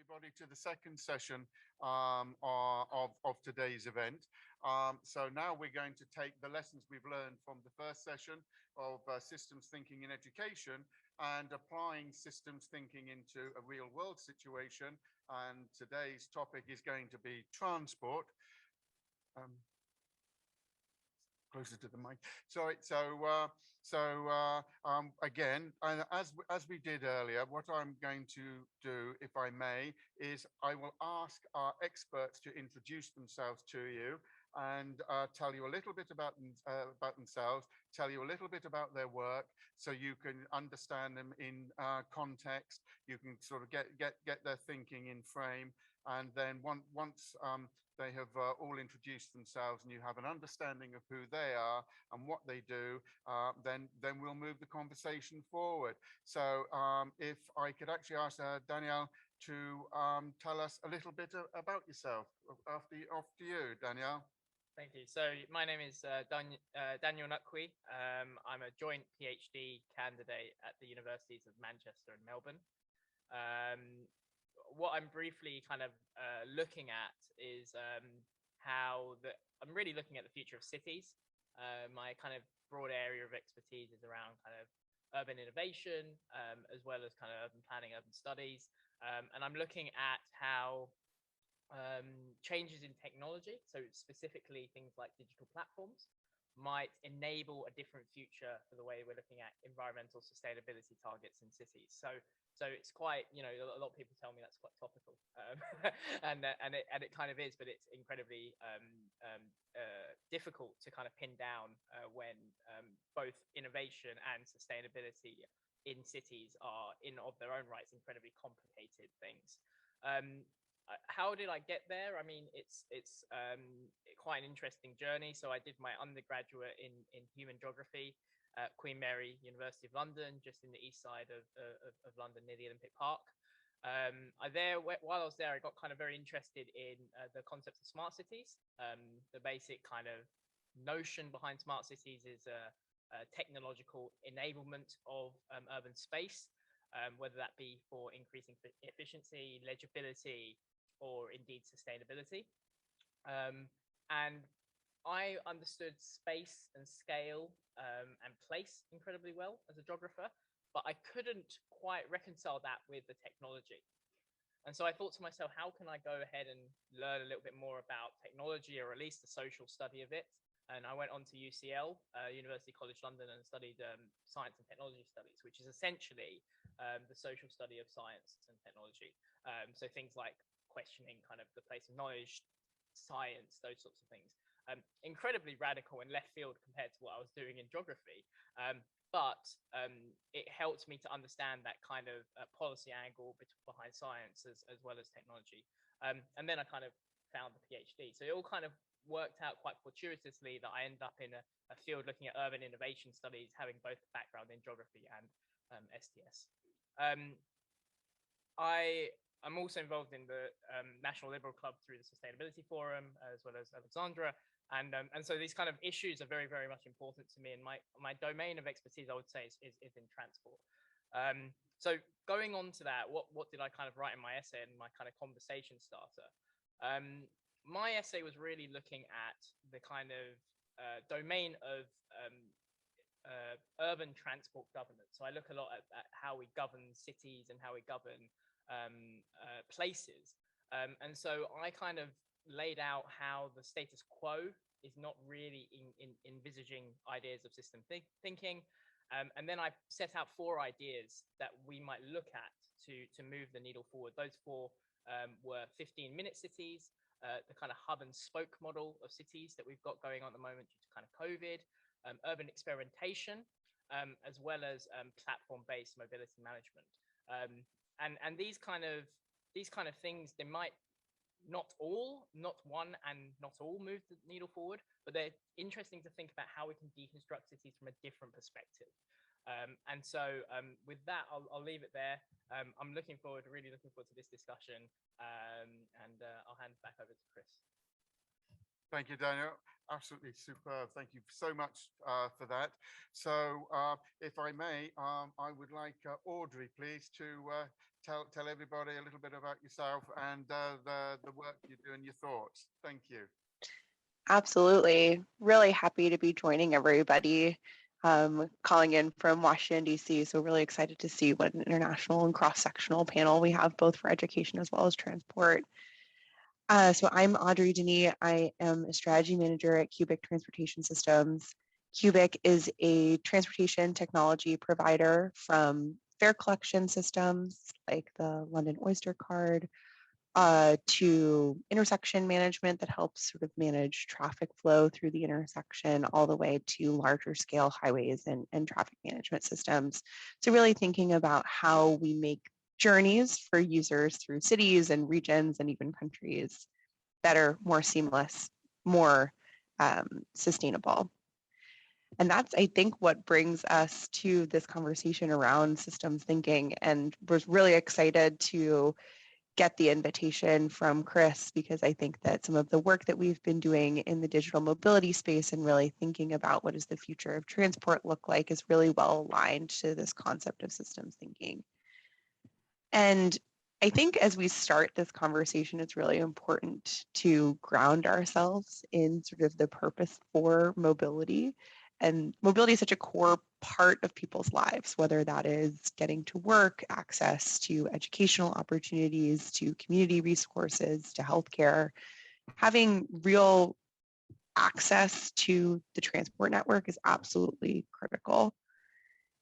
everybody to the second session of today's event. So now we're going to take the lessons we've learned from the first session of systems thinking in education and applying systems thinking into a real world situation. And today's topic is going to be transport. Closer to the mic. Sorry. Again, as we did earlier, what I'm going to do, if I may, is I will ask our experts to introduce themselves to you and tell you a little bit about themselves, tell you a little bit about their work, so you can understand them in context. You can sort of get their thinking in frame, and then once they have all introduced themselves and you have an understanding of who they are and what they do, then we'll move the conversation forward. So if I could actually ask Danielle to tell us a little bit about yourself. After you, Danielle. Thank you. So my name is Daniel Nukwi. I'm a joint PhD candidate at the Universities of Manchester and Melbourne. What I'm briefly kind of looking at is I'm really looking at the future of cities. My kind of broad area of expertise is around kind of urban innovation, as well as kind of urban planning, urban studies. And I'm looking at how changes in technology, so specifically things like digital platforms, might enable a different future for the way we're looking at environmental sustainability targets in cities. So it's quite, a lot of people tell me that's quite topical, and it kind of is, but it's incredibly difficult to kind of pin down when both innovation and sustainability in cities are, in of their own rights, incredibly complicated things. How did I get there? I mean, it's quite an interesting journey. So I did my undergraduate in human geography at Queen Mary University of London, just in the east side of London near the Olympic Park. While I was there, I got kind of very interested in the concepts of smart cities. The basic kind of notion behind smart cities is a technological enablement of urban space, whether that be for increasing efficiency, legibility, or indeed sustainability. And I understood space and scale and place incredibly well as a geographer, but I couldn't quite reconcile that with the technology. And so I thought to myself, how can I go ahead and learn a little bit more about technology, or at least the social study of it? And I went on to UCL, University College London, and studied science and technology studies, which is essentially the social study of science and technology. So things like questioning kind of the place of knowledge, science, those sorts of things. Incredibly radical and left field compared to what I was doing in geography. But it helped me to understand that kind of policy angle behind science as well as technology. And then I kind of found the PhD. So it all kind of worked out quite fortuitously that I ended up in a field looking at urban innovation studies, having both a background in geography and STS. I'm also involved in the National Liberal Club through the Sustainability Forum, as well as Alexandra. And so these kind of issues are very, very much important to me. And my domain of expertise, I would say, is in transport. So going on to that, what did I kind of write in my essay and my kind of conversation starter? My essay was really looking at the kind of domain of urban transport governance. So I look a lot at how we govern cities and how we govern places. And so I kind of laid out how the status quo is not really envisaging ideas of system thinking. And then I set out 4 ideas that we might look at to move the needle forward. Those 4 were 15-minute cities, the kind of hub and spoke model of cities that we've got going on at the moment due to kind of COVID, urban experimentation, as well as platform-based mobility management. And these kind of things, they might not one and not all move the needle forward, but they're interesting to think about how we can deconstruct cities from a different perspective. And so with that, I'll leave it there. I'm really looking forward to this discussion, and I'll hand it back over to Chris. Thank you, Daniel. Absolutely superb. Thank you so much for that. So if I may, I would like Audrey, please, to tell everybody a little bit about yourself and the work you do and your thoughts. Thank you. Absolutely. Really happy to be joining everybody, calling in from Washington, D.C. So really excited to see what an international and cross-sectional panel we have, both for education as well as transport. So I'm Audrey Denis. I am a strategy manager at Cubic Transportation Systems. Cubic is a transportation technology provider, from fare collection systems like the London Oyster Card, to intersection management that helps sort of manage traffic flow through the intersection, all the way to larger scale highways and traffic management systems. So really thinking about how we make journeys for users through cities and regions and even countries better, more seamless, more sustainable. And that's, I think, what brings us to this conversation around systems thinking. And was really excited to get the invitation from Chris, because I think that some of the work that we've been doing in the digital mobility space and really thinking about what does the future of transport look like is really well aligned to this concept of systems thinking. And I think as we start this conversation, it's really important to ground ourselves in sort of the purpose for mobility. And mobility is such a core part of people's lives, whether that is getting to work, access to educational opportunities, to community resources, to healthcare. Having real access to the transport network is absolutely critical.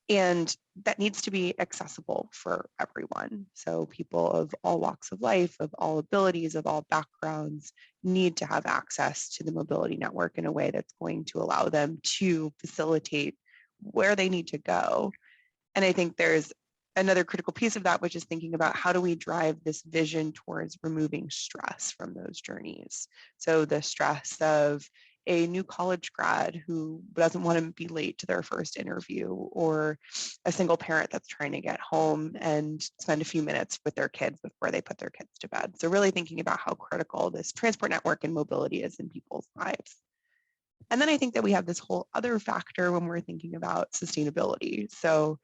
And that needs to be accessible for everyone. So people of all walks of life, of all abilities, of all backgrounds need to have access to the mobility network in a way that's going to allow them to facilitate where they need to go. And I think there's another critical piece of that, which is thinking about how do we drive this vision towards removing stress from those journeys. So the stress of a new college grad who doesn't want to be late to their first interview, or a single parent that's trying to get home and spend a few minutes with their kids before they put their kids to bed. So really thinking about how critical this transport network and mobility is in people's lives. And then I think that we have this whole other factor when we're thinking about sustainability. So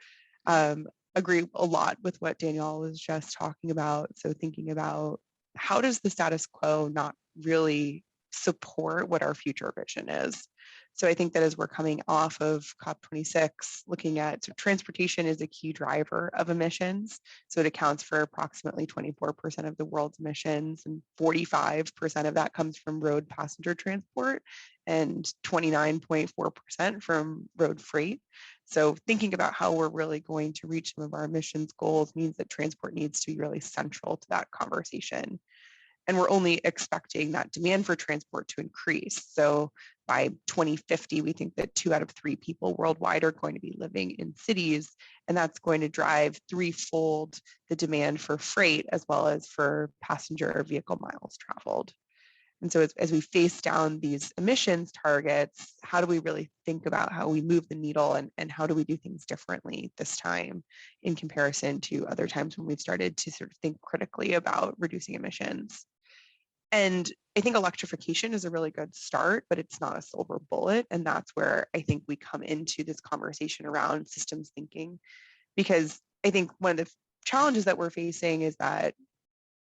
agree a lot with what Danielle was just talking about. So thinking about how does the status quo not really support what our future vision is. So I think that as we're coming off of COP26, looking at, so transportation is a key driver of emissions. So it accounts for approximately 24% of the world's emissions, and 45% of that comes from road passenger transport and 29.4% from road freight. So thinking about how we're really going to reach some of our emissions goals means that transport needs to be really central to that conversation. And we're only expecting that demand for transport to increase. So by 2050, we think that 2 out of 3 people worldwide are going to be living in cities, and that's going to drive threefold the demand for freight as well as for passenger vehicle miles traveled. And so as we face down these emissions targets, how do we really think about how we move the needle, and how do we do things differently this time in comparison to other times when we've started to sort of think critically about reducing emissions? And I think electrification is a really good start, but it's not a silver bullet. And that's where I think we come into this conversation around systems thinking, because I think one of the challenges that we're facing is that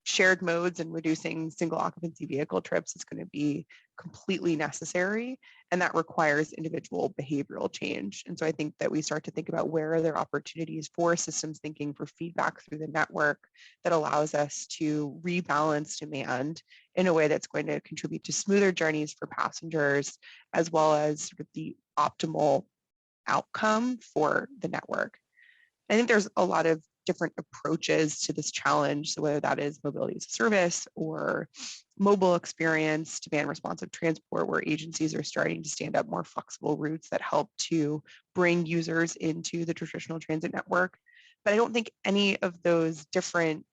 shared modes and reducing single occupancy vehicle trips is going to be completely necessary, and that requires individual behavioral change. And so I think that we start to think about where are there opportunities for systems thinking, for feedback through the network that allows us to rebalance demand in a way that's going to contribute to smoother journeys for passengers, as well as sort of the optimal outcome for the network. I think there's a lot of different approaches to this challenge. So whether that is mobility as a service or mobile experience, demand responsive transport, where agencies are starting to stand up more flexible routes that help to bring users into the traditional transit network. But I don't think any of those different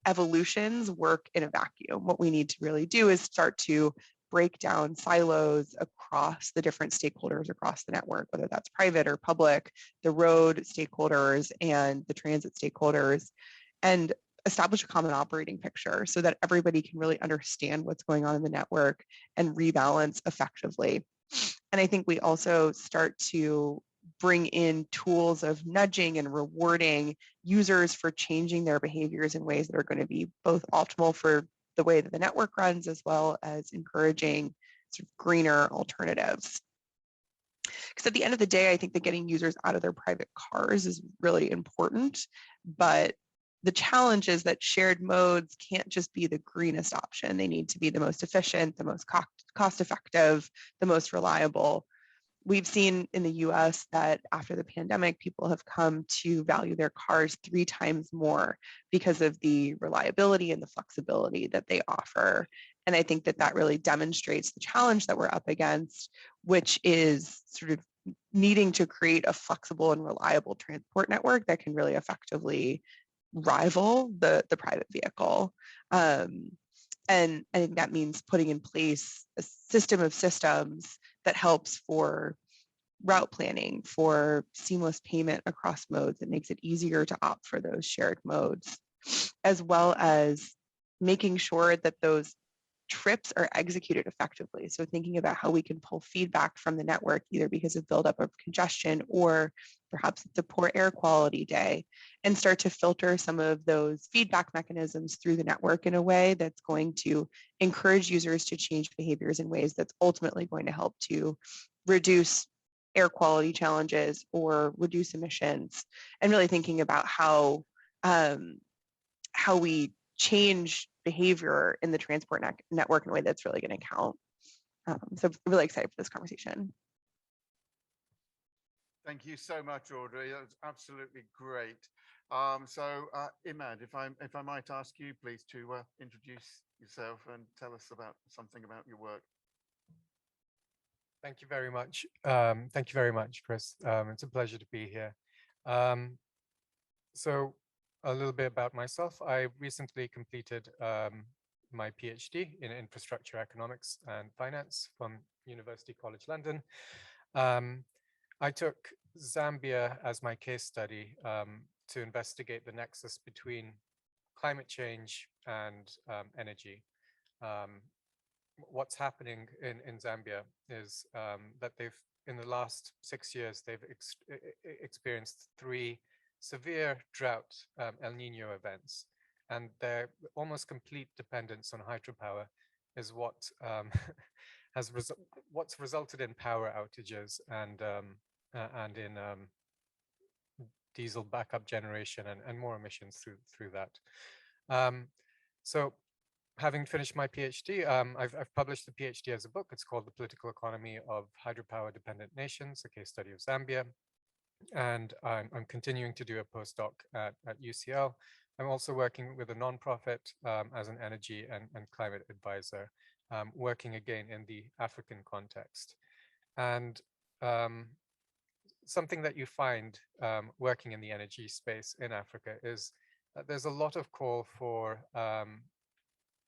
evolutions work in a vacuum. What we need to really do is start to break down silos across the different stakeholders across the network, whether that's private or public, the road stakeholders and the transit stakeholders, and establish a common operating picture so that everybody can really understand what's going on in the network and rebalance effectively. And I think we also start to bring in tools of nudging and rewarding users for changing their behaviors in ways that are going to be both optimal for the way that the network runs, as well as encouraging sort of greener alternatives. Because at the end of the day, I think that getting users out of their private cars is really important, but the challenge is that shared modes can't just be the greenest option. They need to be the most efficient, the most cost effective, the most reliable. We've seen in the US that after the pandemic, people have come to value their cars 3 times more because of the reliability and the flexibility that they offer. And I think that that really demonstrates the challenge that we're up against, which is sort of needing to create a flexible and reliable transport network that can really effectively rival the private vehicle. And I think that means putting in place a system of systems that helps for route planning, for seamless payment across modes. It makes it easier to opt for those shared modes, as well as making sure that those trips are executed effectively. So thinking about how we can pull feedback from the network, either because of buildup of congestion or perhaps it's a poor air quality day, and start to filter some of those feedback mechanisms through the network in a way that's going to encourage users to change behaviors in ways that's ultimately going to help to reduce air quality challenges or reduce emissions, and really thinking about how we change behavior in the transport network in a way that's really going to count. So I'm really excited for this conversation. Thank you so much, Audrey. That was absolutely great. So Imad, if I might ask you please to introduce yourself and tell us about something about your work. Thank you very much. Thank you very much, Chris. It's a pleasure to be here. So a little bit about myself. I recently completed my PhD in infrastructure economics and finance from University College London. I took Zambia as my case study to investigate the nexus between climate change and energy. What's happening in Zambia is that in the last 6 years, they've experienced 3 severe drought El Nino events, and their almost complete dependence on hydropower is what what's resulted in power outages and in diesel backup generation and more emissions through that. So having finished my PhD, I've published the PhD as a book. It's called The Political Economy of Hydropower Dependent Nations, a case study of Zambia. And I'm continuing to do a postdoc at UCL. I'm also working with a nonprofit as an energy and climate advisor, working again in the African context. And something that you find working in the energy space in Africa is that there's a lot of call for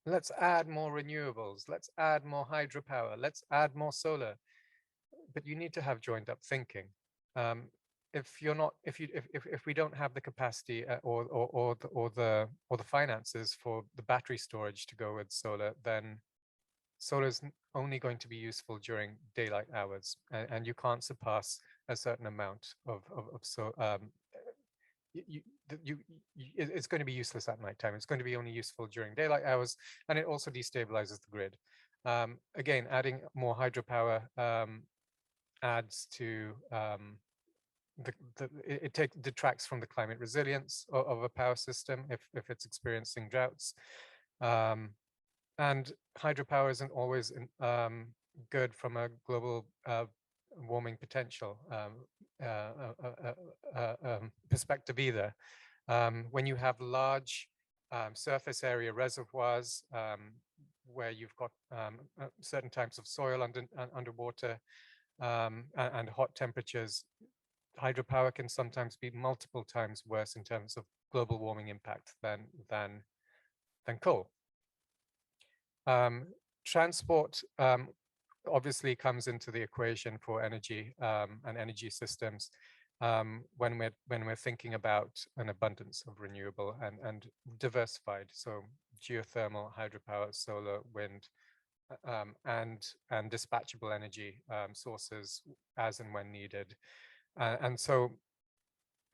let's add more renewables, let's add more hydropower, let's add more solar. But you need to have joined up thinking. If we don't have the capacity or the finances for the battery storage to go with solar, then solar is only going to be useful during daylight hours, and you can't surpass a certain amount of it's going to be useless at nighttime. It's going to be only useful during daylight hours, and it also destabilizes the grid. Again, adding more hydropower adds to it detracts from the climate resilience of a power system if it's experiencing droughts. And hydropower isn't always good from a global warming potential perspective either. When you have large surface area reservoirs where you've got certain types of soil underwater and hot temperatures, hydropower can sometimes be multiple times worse in terms of global warming impact than coal. Transport obviously comes into the equation for energy and energy systems when we're thinking about an abundance of renewable and diversified, so geothermal, hydropower, solar, wind, and dispatchable energy sources as and when needed. And so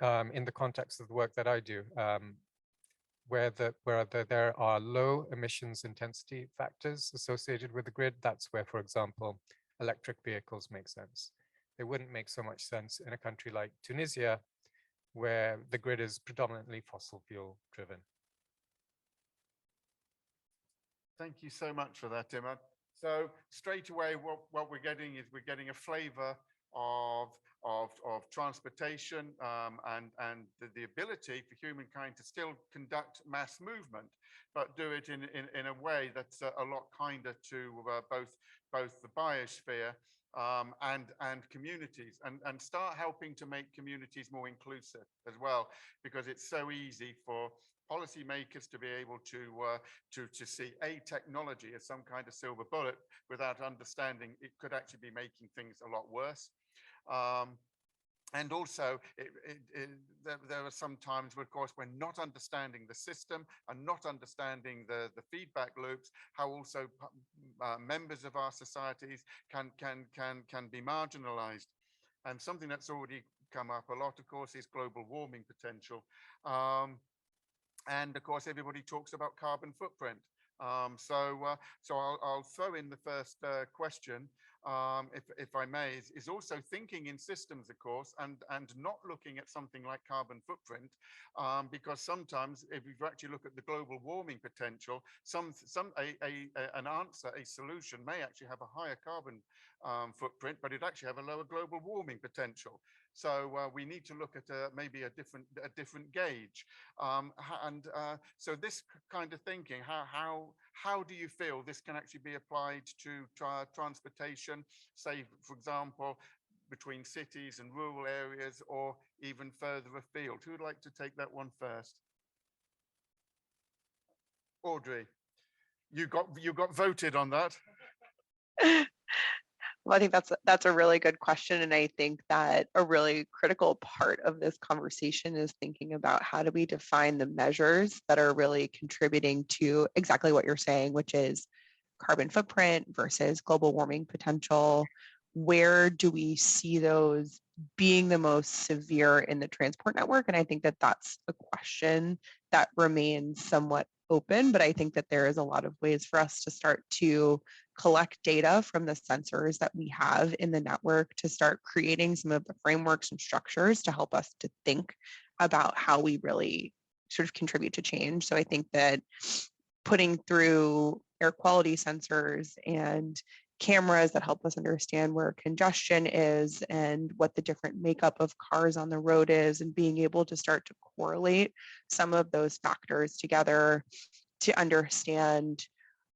in the context of the work that I do, where there are low emissions intensity factors associated with the grid, that's where, for example, electric vehicles make sense. They wouldn't make so much sense in a country like Tunisia, where the grid is predominantly fossil fuel driven. Thank you so much for that, Imad. So straight away, what we're getting is we're getting a flavor of transportation and the ability for humankind to still conduct mass movement, but do it in a way that's a lot kinder to both the biosphere and communities, and start helping to make communities more inclusive as well, because it's so easy for policymakers to be able to see a technology as some kind of silver bullet without understanding it could actually be making things a lot worse. And also, there are some times where, of course, we're not understanding the system and not understanding the feedback loops, how also members of our societies can be marginalized. And something that's already come up a lot, of course, is global warming potential. And of course, everybody talks about carbon footprint. So I'll throw in the first question, if I may, is also thinking in systems, of course, and not looking at something like carbon footprint, because sometimes if you actually look at the global warming potential, an answer, a solution may actually have a higher carbon footprint, but it actually have a lower global warming potential. So we need to look at maybe a different gauge, so this kind of thinking, how do you feel this can actually be applied to transportation, say, for example, between cities and rural areas, or even further afield? Who would like to take that one first? Audrey, you got voted on that. Well, I think that's a really good question. And I think that a really critical part of this conversation is thinking about how do we define the measures that are really contributing to exactly what you're saying, which is carbon footprint versus global warming potential. Where do we see those being the most severe in the transport network? And I think that that's a question that remains somewhat open, but I think that there is a lot of ways for us to start to collect data from the sensors that we have in the network to start creating some of the frameworks and structures to help us to think about how we really sort of contribute to change. So I think that putting through air quality sensors and cameras that help us understand where congestion is and what the different makeup of cars on the road is, and being able to start to correlate some of those factors together to understand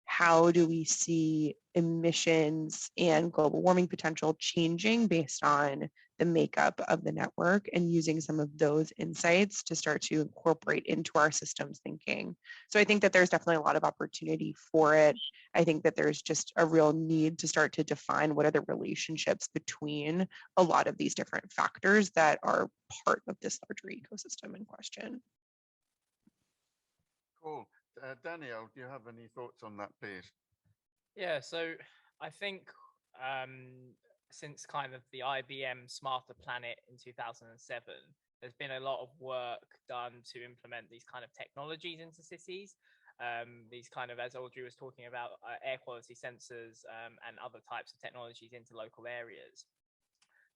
how do we see emissions and global warming potential changing based on the makeup of the network, and using some of those insights to start to incorporate into our systems thinking. So I think that there's definitely a lot of opportunity for it. I think that there's just a real need to start to define what are the relationships between a lot of these different factors that are part of this larger ecosystem in question. Cool. Danielle, do you have any thoughts on that, please? Yeah, so I think since kind of the IBM Smarter Planet in 2007, there's been a lot of work done to implement these kind of technologies into cities. These kind of, as Audrey was talking about, air quality sensors and other types of technologies into local areas.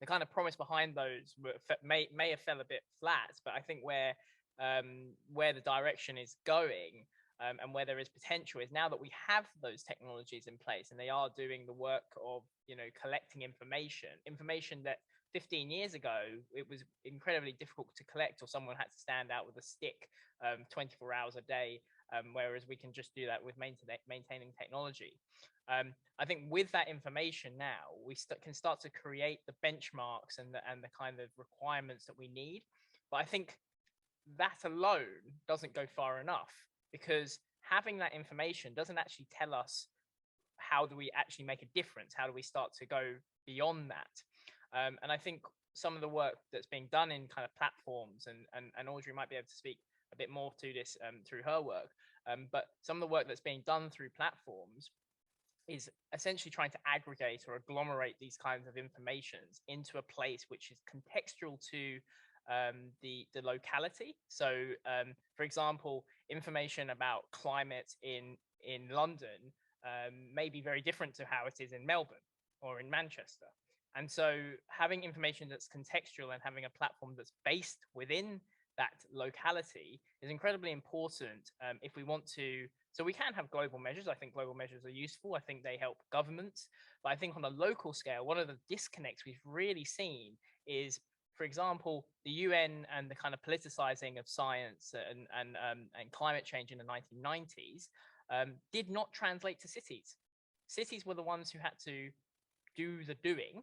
The kind of promise behind those may have fell a bit flat, but I think where the direction is going and where there is potential is now that we have those technologies in place and they are doing the work of, collecting information that 15 years ago, it was incredibly difficult to collect, or someone had to stand out with a stick 24 hours a day, whereas we can just do that with maintaining technology. I think with that information now, we can start to create the benchmarks and the kind of requirements that we need. But I think that alone doesn't go far enough, because having that information doesn't actually tell us how do we actually make a difference, how do we start to go beyond that. And I think some of the work that's being done in kind of platforms, and Audrey might be able to speak a bit more to this through her work, but some of the work that's being done through platforms is essentially trying to aggregate or agglomerate these kinds of informations into a place which is contextual to the locality. So, for example, information about climate in London may be very different to how it is in Melbourne or in Manchester. And so having information that's contextual and having a platform that's based within that locality is incredibly important if we want to. So we can have global measures. I think global measures are useful. I think they help governments. But I think on a local scale, one of the disconnects we've really seen is, for example, the UN and the kind of politicizing of science and climate change in the 1990s did not translate to cities. Cities were the ones who had to do the doing,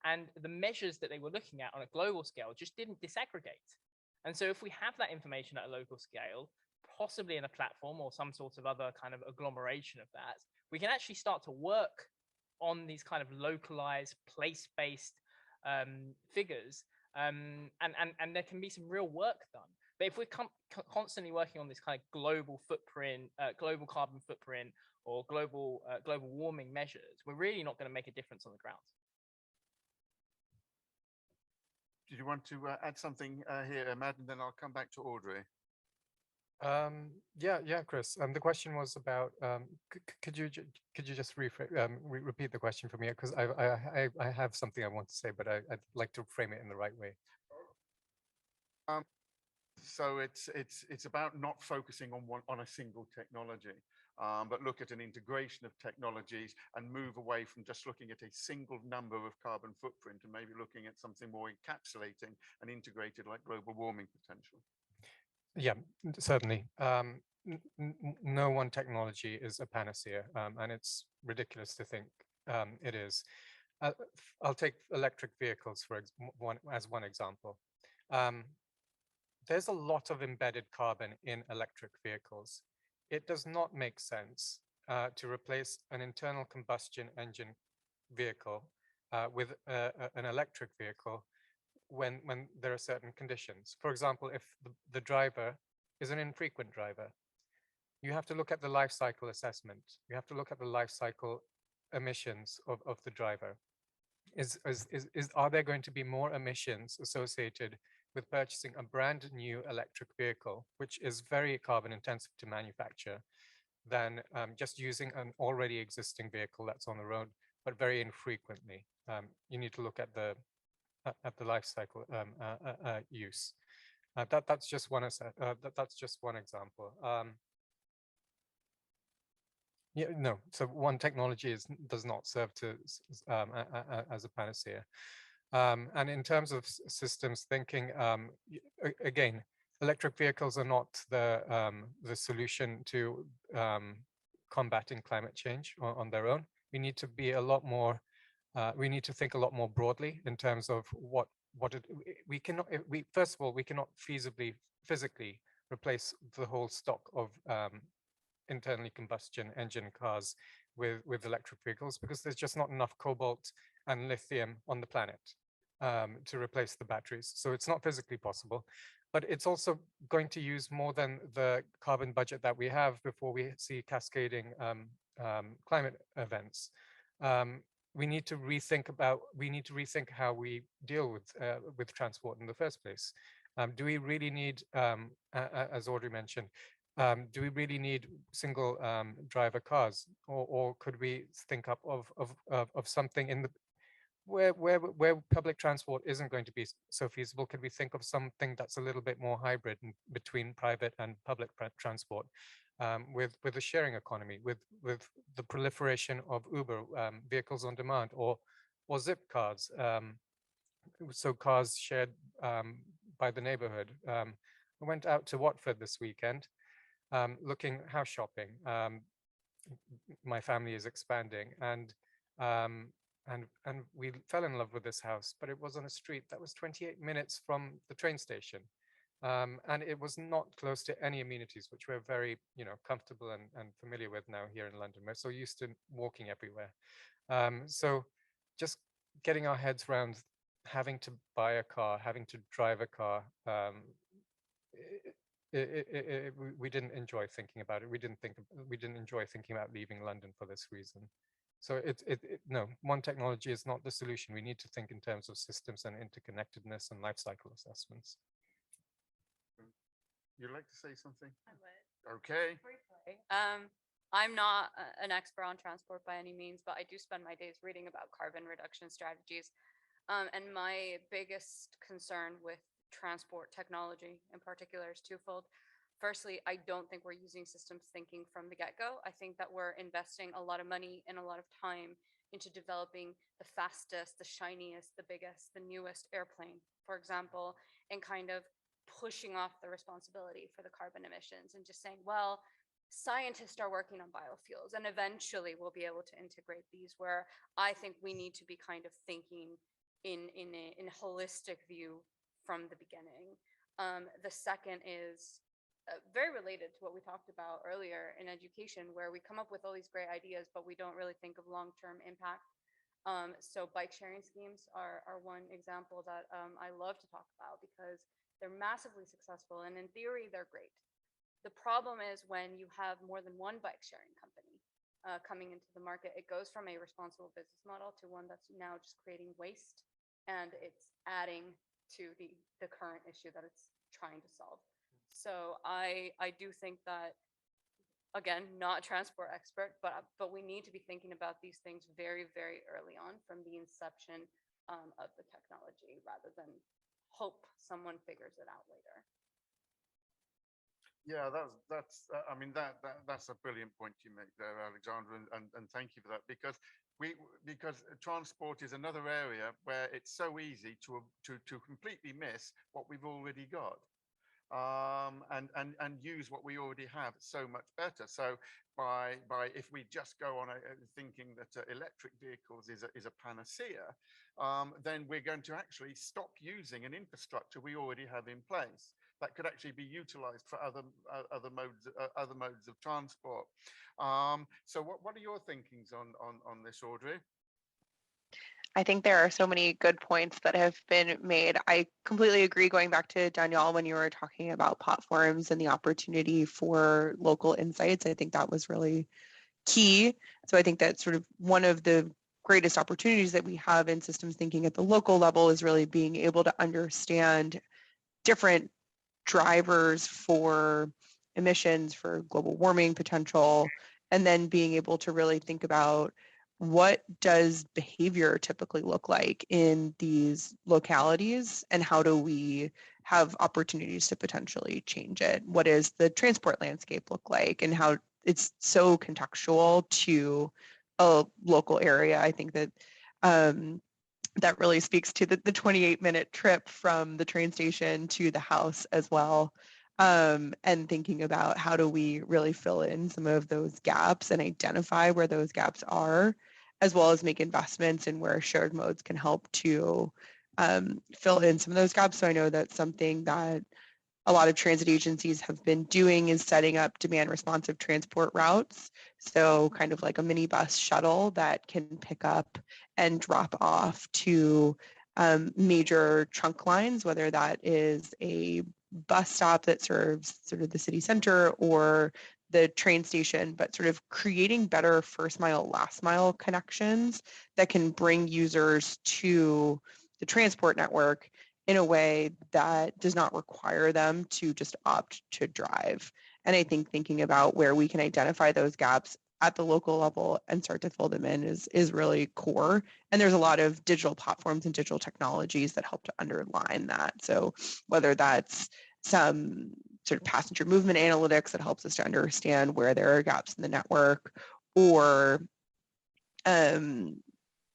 and the measures that they were looking at on a global scale just didn't disaggregate. And so if we have that information at a local scale, possibly in a platform or some sort of other kind of agglomeration of that, we can actually start to work on these kind of localized, place-based figures, and there can be some real work done. But if we're constantly working on this kind of global footprint, global carbon footprint, or global warming measures, we're really not going to make a difference on the ground. Did you want to add something here, Matt, and then I'll come back to Audrey? Yeah, Chris. The question was about. Could you just repeat the question for me? Because I have something I want to say, but I'd like to frame it in the right way. So it's about not focusing on a single technology, but look at an integration of technologies and move away from just looking at a single number of carbon footprint and maybe looking at something more encapsulating and integrated, like global warming potential. Yeah, certainly. No one technology is a panacea, and it's ridiculous to think it is. I'll take electric vehicles as one example. There's a lot of embedded carbon in electric vehicles. It does not make sense to replace an internal combustion engine vehicle with an electric vehicle when there are certain conditions. For example, if the driver is an infrequent driver, you have to look at the life cycle assessment. You have to look at the life cycle emissions of the driver. Are there going to be more emissions associated with purchasing a brand new electric vehicle, which is very carbon intensive to manufacture, than just using an already existing vehicle that's on the road, but very infrequently? You need to look at the life cycle use. That's just one example. Yeah, no. So one technology does not serve to as a panacea. And in terms of systems thinking, again, electric vehicles are not the solution to combating climate change on their own. We need to be a lot more. We need to think a lot more broadly in terms of we cannot. First of all, we cannot physically replace the whole stock of internally combustion engine cars with electric vehicles, because there's just not enough cobalt and lithium on the planet to replace the batteries. So it's not physically possible, but it's also going to use more than the carbon budget that we have before we see cascading climate events. We need to rethink how we deal with transport in the first place. Do we really need, as Audrey mentioned, do we really need single driver cars, or could we think up of something in the where public transport isn't going to be so feasible? Could we think of something that's a little bit more hybrid between private and public transport, with a sharing economy, with the proliferation of Uber, vehicles on demand, or zip cars, so cars shared by the neighborhood? I went out to Watford this weekend, looking house shopping. My family is expanding, and we fell in love with this house, but it was on a street that was 28 minutes from the train station, and it was not close to any amenities, which we're very comfortable and familiar with now here in London. We're so used to walking everywhere. So just getting our heads around having to buy a car, having to drive a car, we didn't enjoy thinking about it. We didn't enjoy thinking about leaving London for this reason. So no, one technology is not the solution. We need to think in terms of systems and interconnectedness and life cycle assessments. You'd like to say something? I would. Okay. Briefly. I'm not an expert on transport by any means, but I do spend my days reading about carbon reduction strategies. And my biggest concern with transport technology in particular is twofold. Firstly, I don't think we're using systems thinking from the get-go. I think that we're investing a lot of money and a lot of time into developing the fastest, the shiniest, the biggest, the newest airplane, for example, and kind of pushing off the responsibility for the carbon emissions and just saying, well, scientists are working on biofuels and eventually we'll be able to integrate these, where I think we need to be kind of thinking in a holistic view from the beginning. The second is very related to what we talked about earlier in education, where we come up with all these great ideas, but we don't really think of long-term impact. So bike sharing schemes are one example that I love to talk about because they're massively successful and in theory they're great. The problem is when you have more than one bike sharing company coming into the market, it goes from a responsible business model to one that's now just creating waste, and it's adding to the current issue that it's trying to solve. So I do think that, again, not a transport expert, but we need to be thinking about these things very, very early on from the inception of the technology, rather than hope someone figures it out later. Yeah, I mean, that's a brilliant point you make there, Alexandra, and thank you for that, because transport is another area where it's so easy to completely miss what we've already got. And use what we already have so much better. So by if we just go on thinking that electric vehicles is a panacea, then we're going to actually stop using an infrastructure we already have in place that could actually be utilized for other modes of transport. So what are your thinkings on this, Audrey? I think there are so many good points that have been made. I completely agree, going back to Danielle, when you were talking about platforms and the opportunity for local insights. I think that was really key. So I think that sort of one of the greatest opportunities that we have in systems thinking at the local level is really being able to understand different drivers for emissions, for global warming potential, and then being able to really think about what does behavior typically look like in these localities, and how do we have opportunities to potentially change it? What does the transport landscape look like, and how it's so contextual to a local area? I think that that really speaks to the 28-minute trip from the train station to the house as well. And thinking about how do we really fill in some of those gaps and identify where those gaps are, as well as make investments in where shared modes can help to fill in some of those gaps. So I know that's something that a lot of transit agencies have been doing, is setting up demand responsive transport routes. So kind of like a minibus shuttle that can pick up and drop off to major trunk lines, whether that is a bus stop that serves sort of the city center or the train station, but sort of creating better first mile, last mile connections that can bring users to the transport network in a way that does not require them to just opt to drive. And I think thinking about where we can identify those gaps at the local level and start to fill them in is really core. And there's a lot of digital platforms and digital technologies that help to underline that. So whether that's some sort of passenger movement analytics that helps us to understand where there are gaps in the network, or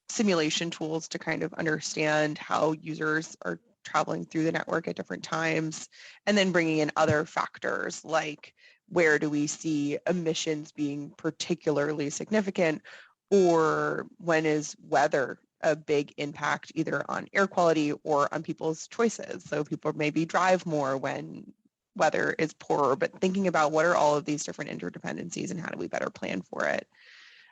simulation tools to kind of understand how users are traveling through the network at different times, and then bringing in other factors like where do we see emissions being particularly significant, or when is weather a big impact either on air quality or on people's choices. So people maybe drive more when weather is poorer, but thinking about what are all of these different interdependencies and how do we better plan for it.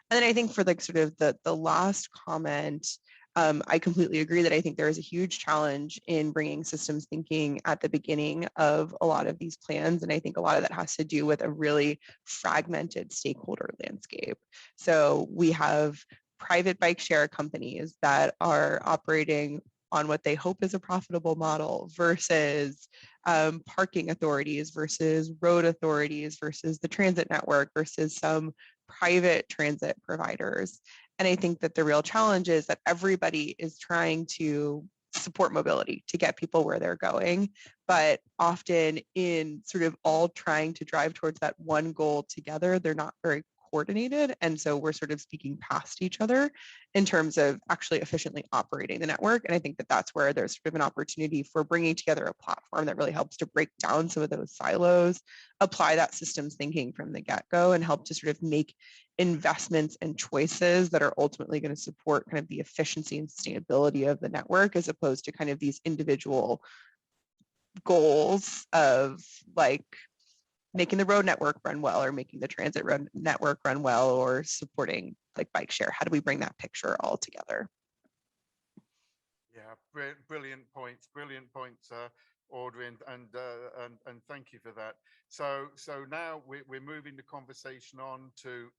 And then I think for like sort of the last comment, I completely agree that I think there is a huge challenge in bringing systems thinking at the beginning of a lot of these plans. And I think a lot of that has to do with a really fragmented stakeholder landscape. So we have private bike share companies that are operating on what they hope is a profitable model versus parking authorities versus road authorities versus the transit network versus some private transit providers. And I think that the real challenge is that everybody is trying to support mobility to get people where they're going, but often in sort of all trying to drive towards that one goal together, they're not very coordinated. And so we're sort of speaking past each other in terms of actually efficiently operating the network. And I think that that's where there's sort of an opportunity for bringing together a platform that really helps to break down some of those silos, apply that systems thinking from the get-go, and help to sort of make investments and choices that are ultimately going to support kind of the efficiency and sustainability of the network, as opposed to kind of these individual goals of like making the road network run well or making the transit road network run well or supporting like bike share. How do we bring that picture all together? Yeah, brilliant points, Audrey, and thank you for that. So now we're moving the conversation on to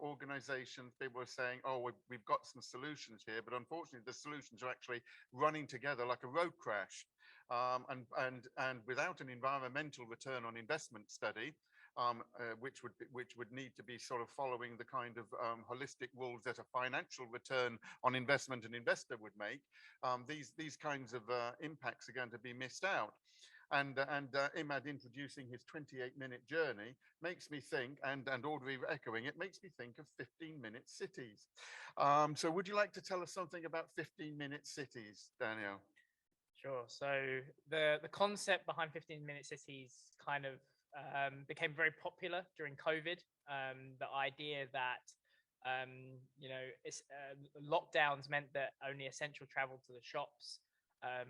organizations. People are saying, oh, we've got some solutions here, but unfortunately the solutions are actually running together like a road crash. And without an environmental return on investment study, which would need to be sort of following the kind of holistic rules that a financial return on investment an investor would make, these kinds of impacts are going to be missed out. And Imad introducing his 28-minute journey makes me think, and Audrey echoing it, makes me think of 15-minute cities. So would you like to tell us something about 15-minute cities, Daniel? Sure. So the concept behind 15-minute cities kind of became very popular during COVID. The idea that lockdowns meant that only essential travel to the shops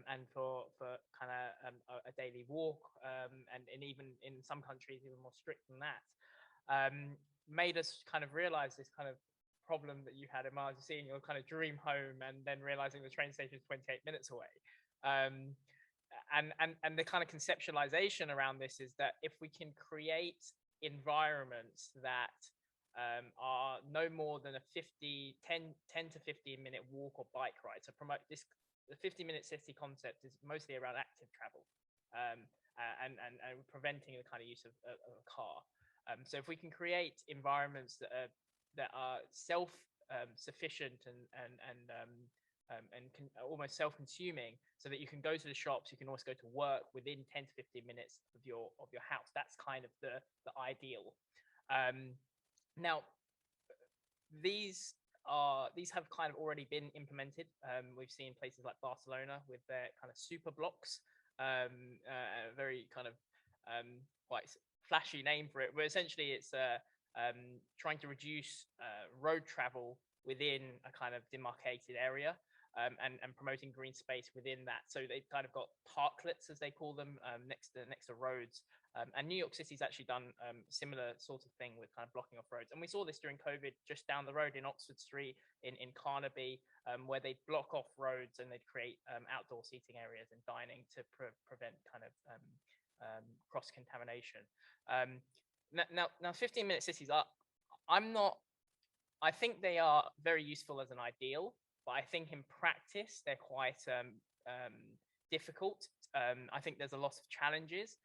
and for kind of a daily walk and even in some countries even more strict than that made us kind of realize this kind of problem that you had in Mars, seeing your kind of dream home and then realizing the train station is 28 minutes away. And the kind of conceptualization around this is that if we can create environments that are no more than a 10 to 15 minute walk or bike ride, so promote this, the 50-minute city concept is mostly around active travel and preventing the kind of use of a car. So if we can create environments that are self sufficient and almost self-consuming, so that you can go to the shops, you can also go to work within 10 to 15 minutes of your house. That's kind of the ideal. Now, these have kind of already been implemented. We've seen places like Barcelona with their kind of super blocks, a very kind of quite flashy name for it, but essentially it's trying to reduce road travel within a kind of demarcated area. And promoting green space within that. So they've kind of got parklets, as they call them, next to roads. And New York City's actually done similar sort of thing with kind of blocking off roads. And we saw this during COVID, just down the road in Oxford Street, in Carnaby, where they'd block off roads and they'd create outdoor seating areas and dining to prevent kind of cross-contamination. Now 15-minute cities are, I think they are very useful as an ideal, but I think in practice, they're quite difficult. I think there's a lot of challenges.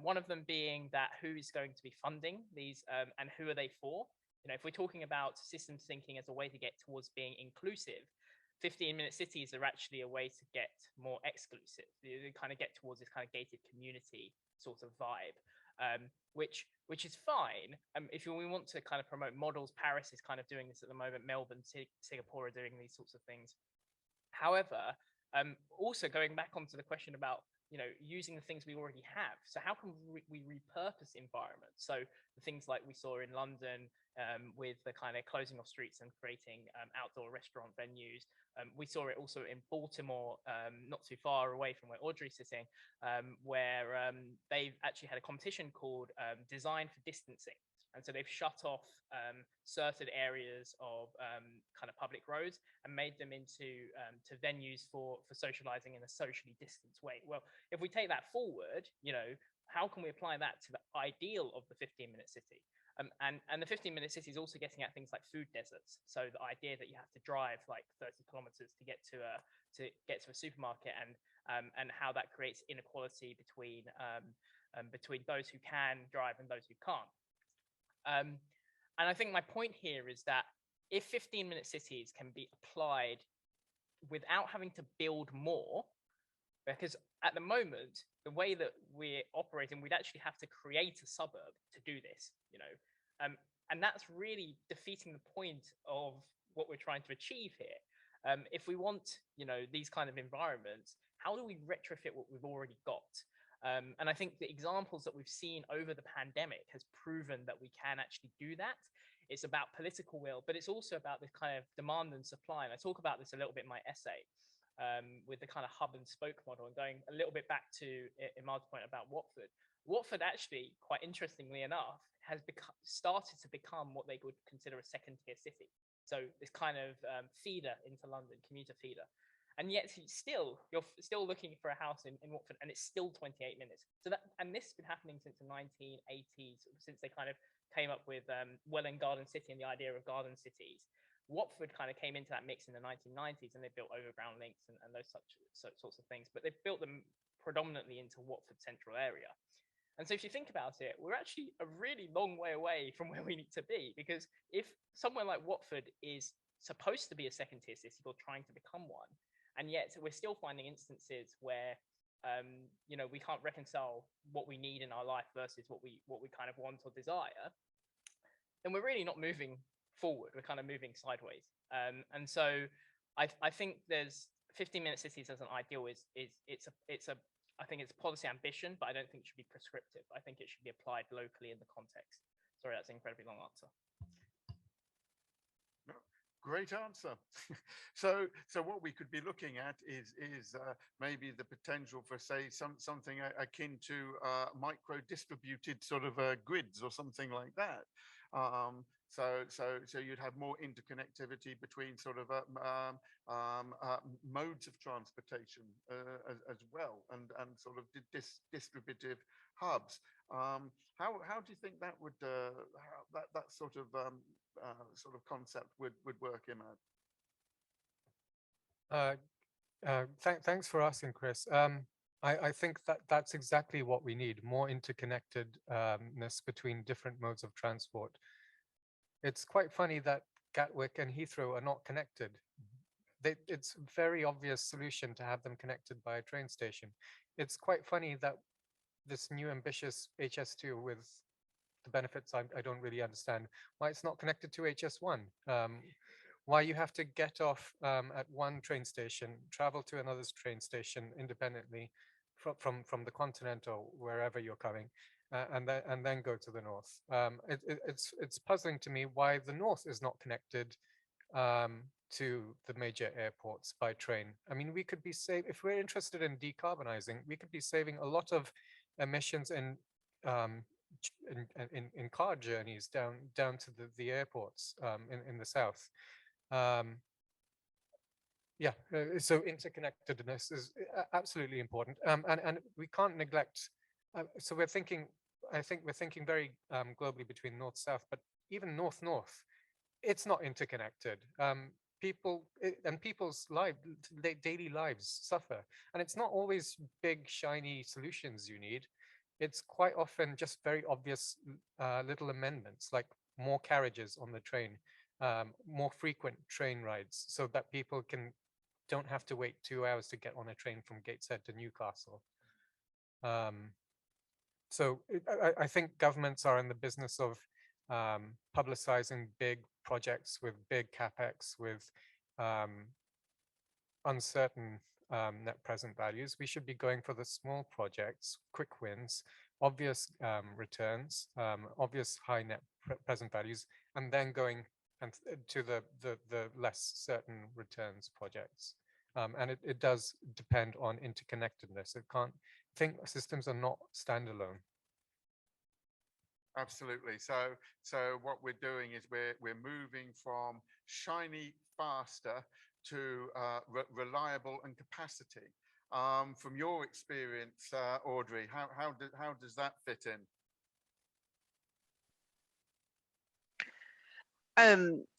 One of them being that who's going to be funding these and who are they for? You know, if we're talking about systems thinking as a way to get towards being inclusive, 15-minute cities are actually a way to get more exclusive. You kind of get towards this kind of gated community sort of vibe. Which is fine. If we want to kind of promote models, Paris is kind of doing this at the moment. Melbourne, Singapore are doing these sorts of things. However, also going back onto the question about using the things we already have. So how can we repurpose environments? So the things like we saw in London with the kind of closing of streets and creating outdoor restaurant venues. We saw it also in Baltimore, not too far away from where Audrey's sitting, where they've actually had a competition called Design for Distancing. And so they've shut off certain areas of kind of public roads and made them into to venues for socializing in a socially distanced way. Well, if we take that forward, how can we apply that to the ideal of the 15-minute city? And the 15-minute city is also getting at things like food deserts. So the idea that you have to drive like 30 kilometers to get to a supermarket, and how that creates inequality between those who can drive and those who can't. And I think my point here is that if 15-minute cities can be applied without having to build more, because at the moment, the way that we're operating, we'd actually have to create a suburb to do this, and that's really defeating the point of what we're trying to achieve here. If we want, these kind of environments, how do we retrofit what we've already got? And I think the examples that we've seen over the pandemic has proven that we can actually do that. It's about political will, but it's also about this kind of demand and supply. And I talk about this a little bit in my essay, with the kind of hub and spoke model, and going a little bit back to Imad's point about Watford. Watford actually, quite interestingly enough, has started to become what they would consider a second-tier city. So this kind of feeder into London, commuter feeder. And yet you're still looking for a house in Watford, and it's still 28 minutes. So and this has been happening since the 1980s, since they kind of came up with Welwyn Garden City and the idea of garden cities. Watford kind of came into that mix in the 1990s, and they built overground links and those sorts of things. But they've built them predominantly into Watford central area. And so if you think about it, we're actually a really long way away from where we need to be, because if somewhere like Watford is supposed to be a second-tier city or trying to become one, and yet we're still finding instances where we can't reconcile what we need in our life versus what we kind of want or desire, then we're really not moving forward. We're kind of moving sideways. And so I think there's 15-minute cities as an ideal I think it's policy ambition, but I don't think it should be prescriptive. I think it should be applied locally in the context. Sorry, that's an incredibly long answer. Great answer. So what we could be looking at is maybe the potential for, say, something akin to micro distributed sort of grids or something like that. So you'd have more interconnectivity between sort of modes of transportation as well, and sort of distributive hubs. How do you think that would that sort of concept would work, Imad? Thanks for asking, Chris. I think that's exactly what we need, more interconnectedness between different modes of transport. It's quite funny that Gatwick and Heathrow are not connected. It's a very obvious solution to have them connected by a train station. It's quite funny that this new ambitious HS2 with the benefits I don't really understand, why it's not connected to HS1. Why you have to get off at one train station, travel to another train station independently from the continent or wherever you're coming, and then go to the north. It's puzzling to me why the north is not connected to the major airports by train. I mean, we could be if we're interested in decarbonizing, we could be saving a lot of emissions in car journeys down to the airports in the south. So interconnectedness is absolutely important, and we can't neglect. So I think we're thinking very globally between north-south, but even north-north, it's not interconnected. People's daily lives suffer, and it's not always big shiny solutions you need. It's quite often just very obvious little amendments, like more carriages on the train, more frequent train rides, so that people don't have to wait 2 hours to get on a train from Gateshead to Newcastle. So I think governments are in the business of publicizing big projects with big capex, with uncertain net present values. We should be going for the small projects, quick wins, obvious returns, obvious high net present values, and then going to the less certain returns projects. And it does depend on interconnectedness. Systems are not standalone. Absolutely. So what we're doing is we're moving from shiny faster to reliable and capacity. From your experience, Audrey, how does that fit in?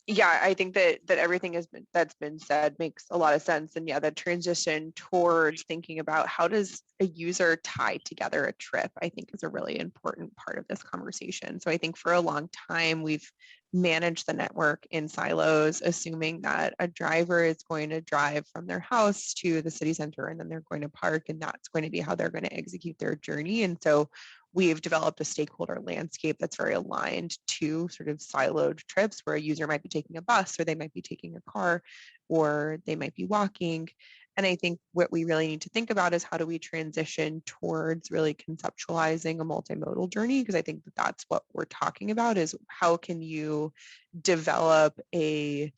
Yeah, I think that everything that's been said makes a lot of sense. And yeah, the transition towards thinking about how does a user tie together a trip, I think is a really important part of this conversation. So I think for a long time we've managed the network in silos, assuming that a driver is going to drive from their house to the city center and then they're going to park, and that's going to be how they're going to execute their journey. And so we've developed a stakeholder landscape that's very aligned to sort of siloed trips where a user might be taking a bus, or they might be taking a car, or they might be walking. And I think what we really need to think about is how do we transition towards really conceptualizing a multimodal journey? Because I think that that's what we're talking about, is how can you develop a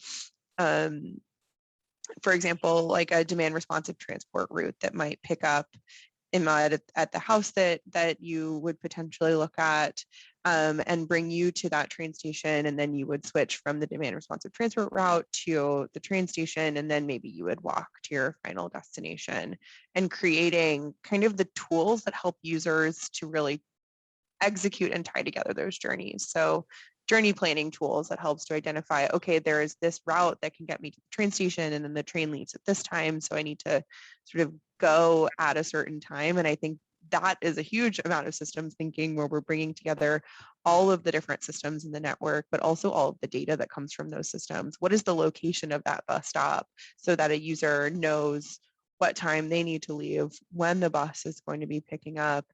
for example, like a demand responsive transport route that might pick up at the house that you would potentially look at, and bring you to that train station, and then you would switch from the demand responsive transport route to the train station, and then maybe you would walk to your final destination, and creating kind of the tools that help users to really execute and tie together those journeys. So journey planning tools that helps to identify, okay, there is this route that can get me to the train station, and then the train leaves at this time, so I need to sort of go at a certain time. And I think that is a huge amount of systems thinking, where we're bringing together all of the different systems in the network, but also all of the data that comes from those systems. What is the location of that bus stop, so that a user knows what time they need to leave, when the bus is going to be picking up,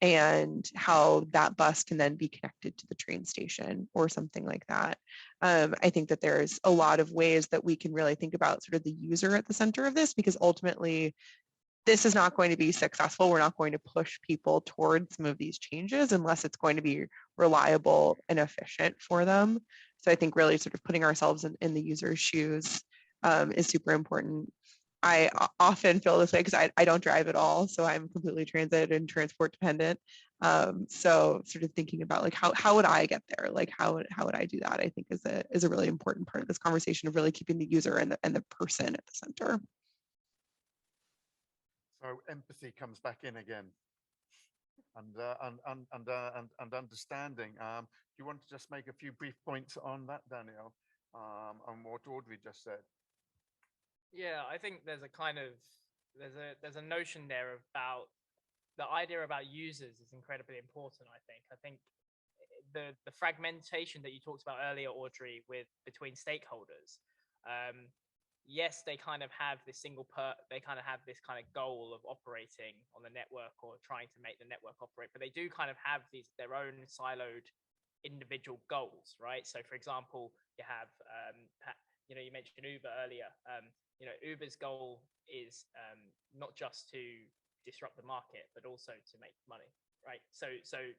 and how that bus can then be connected to the train station or something like that. I think that there's a lot of ways that we can really think about sort of the user at the center of this, because ultimately this is not going to be successful. We're not going to push people towards some of these changes unless it's going to be reliable and efficient for them. So I think really sort of putting ourselves in the user's shoes is super important. I often feel this way because I don't drive at all. So I'm completely transit and transport dependent. So sort of thinking about like how would I get there? Like how would I do that? I think is a really important part of this conversation of really keeping the user and the person at the center. So empathy comes back in again, and understanding. Do you want to just make a few brief points on that, Daniel, on what Audrey just said? Yeah, I think there's a notion there about the idea about users is incredibly important. I think the fragmentation that you talked about earlier, Audrey, with between stakeholders. Yes, they kind of have this they kind of have this kind of goal of operating on the network or trying to make the network operate, but they do kind of have their own siloed individual goals, right? So for example, you have you mentioned Uber earlier. Uber's goal is not just to disrupt the market, but also to make money, right? So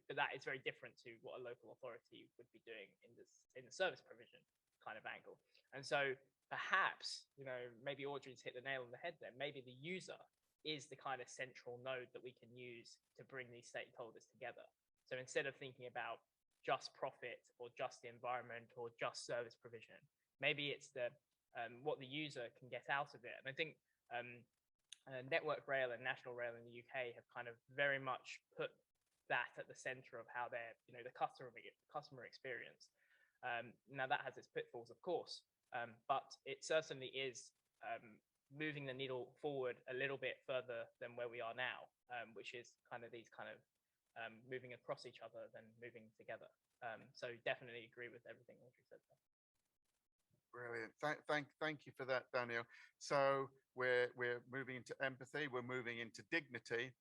but that is very different to what a local authority would be doing in the service provision kind of angle. And so perhaps, maybe Audrey's hit the nail on the head there. Maybe the user is the kind of central node that we can use to bring these stakeholders together. So instead of thinking about just profit or just the environment or just service provision, maybe it's what the user can get out of it. And I think Network Rail and National Rail in the UK have kind of very much put that at the center of how they're, the customer experience. Now that has its pitfalls, of course, but it certainly is moving the needle forward a little bit further than where we are now, which is kind of moving across each other than moving together. So definitely agree with everything Audrey said there. Brilliant. Thank you for that, Daniel. So we're moving into empathy. We're moving into dignity.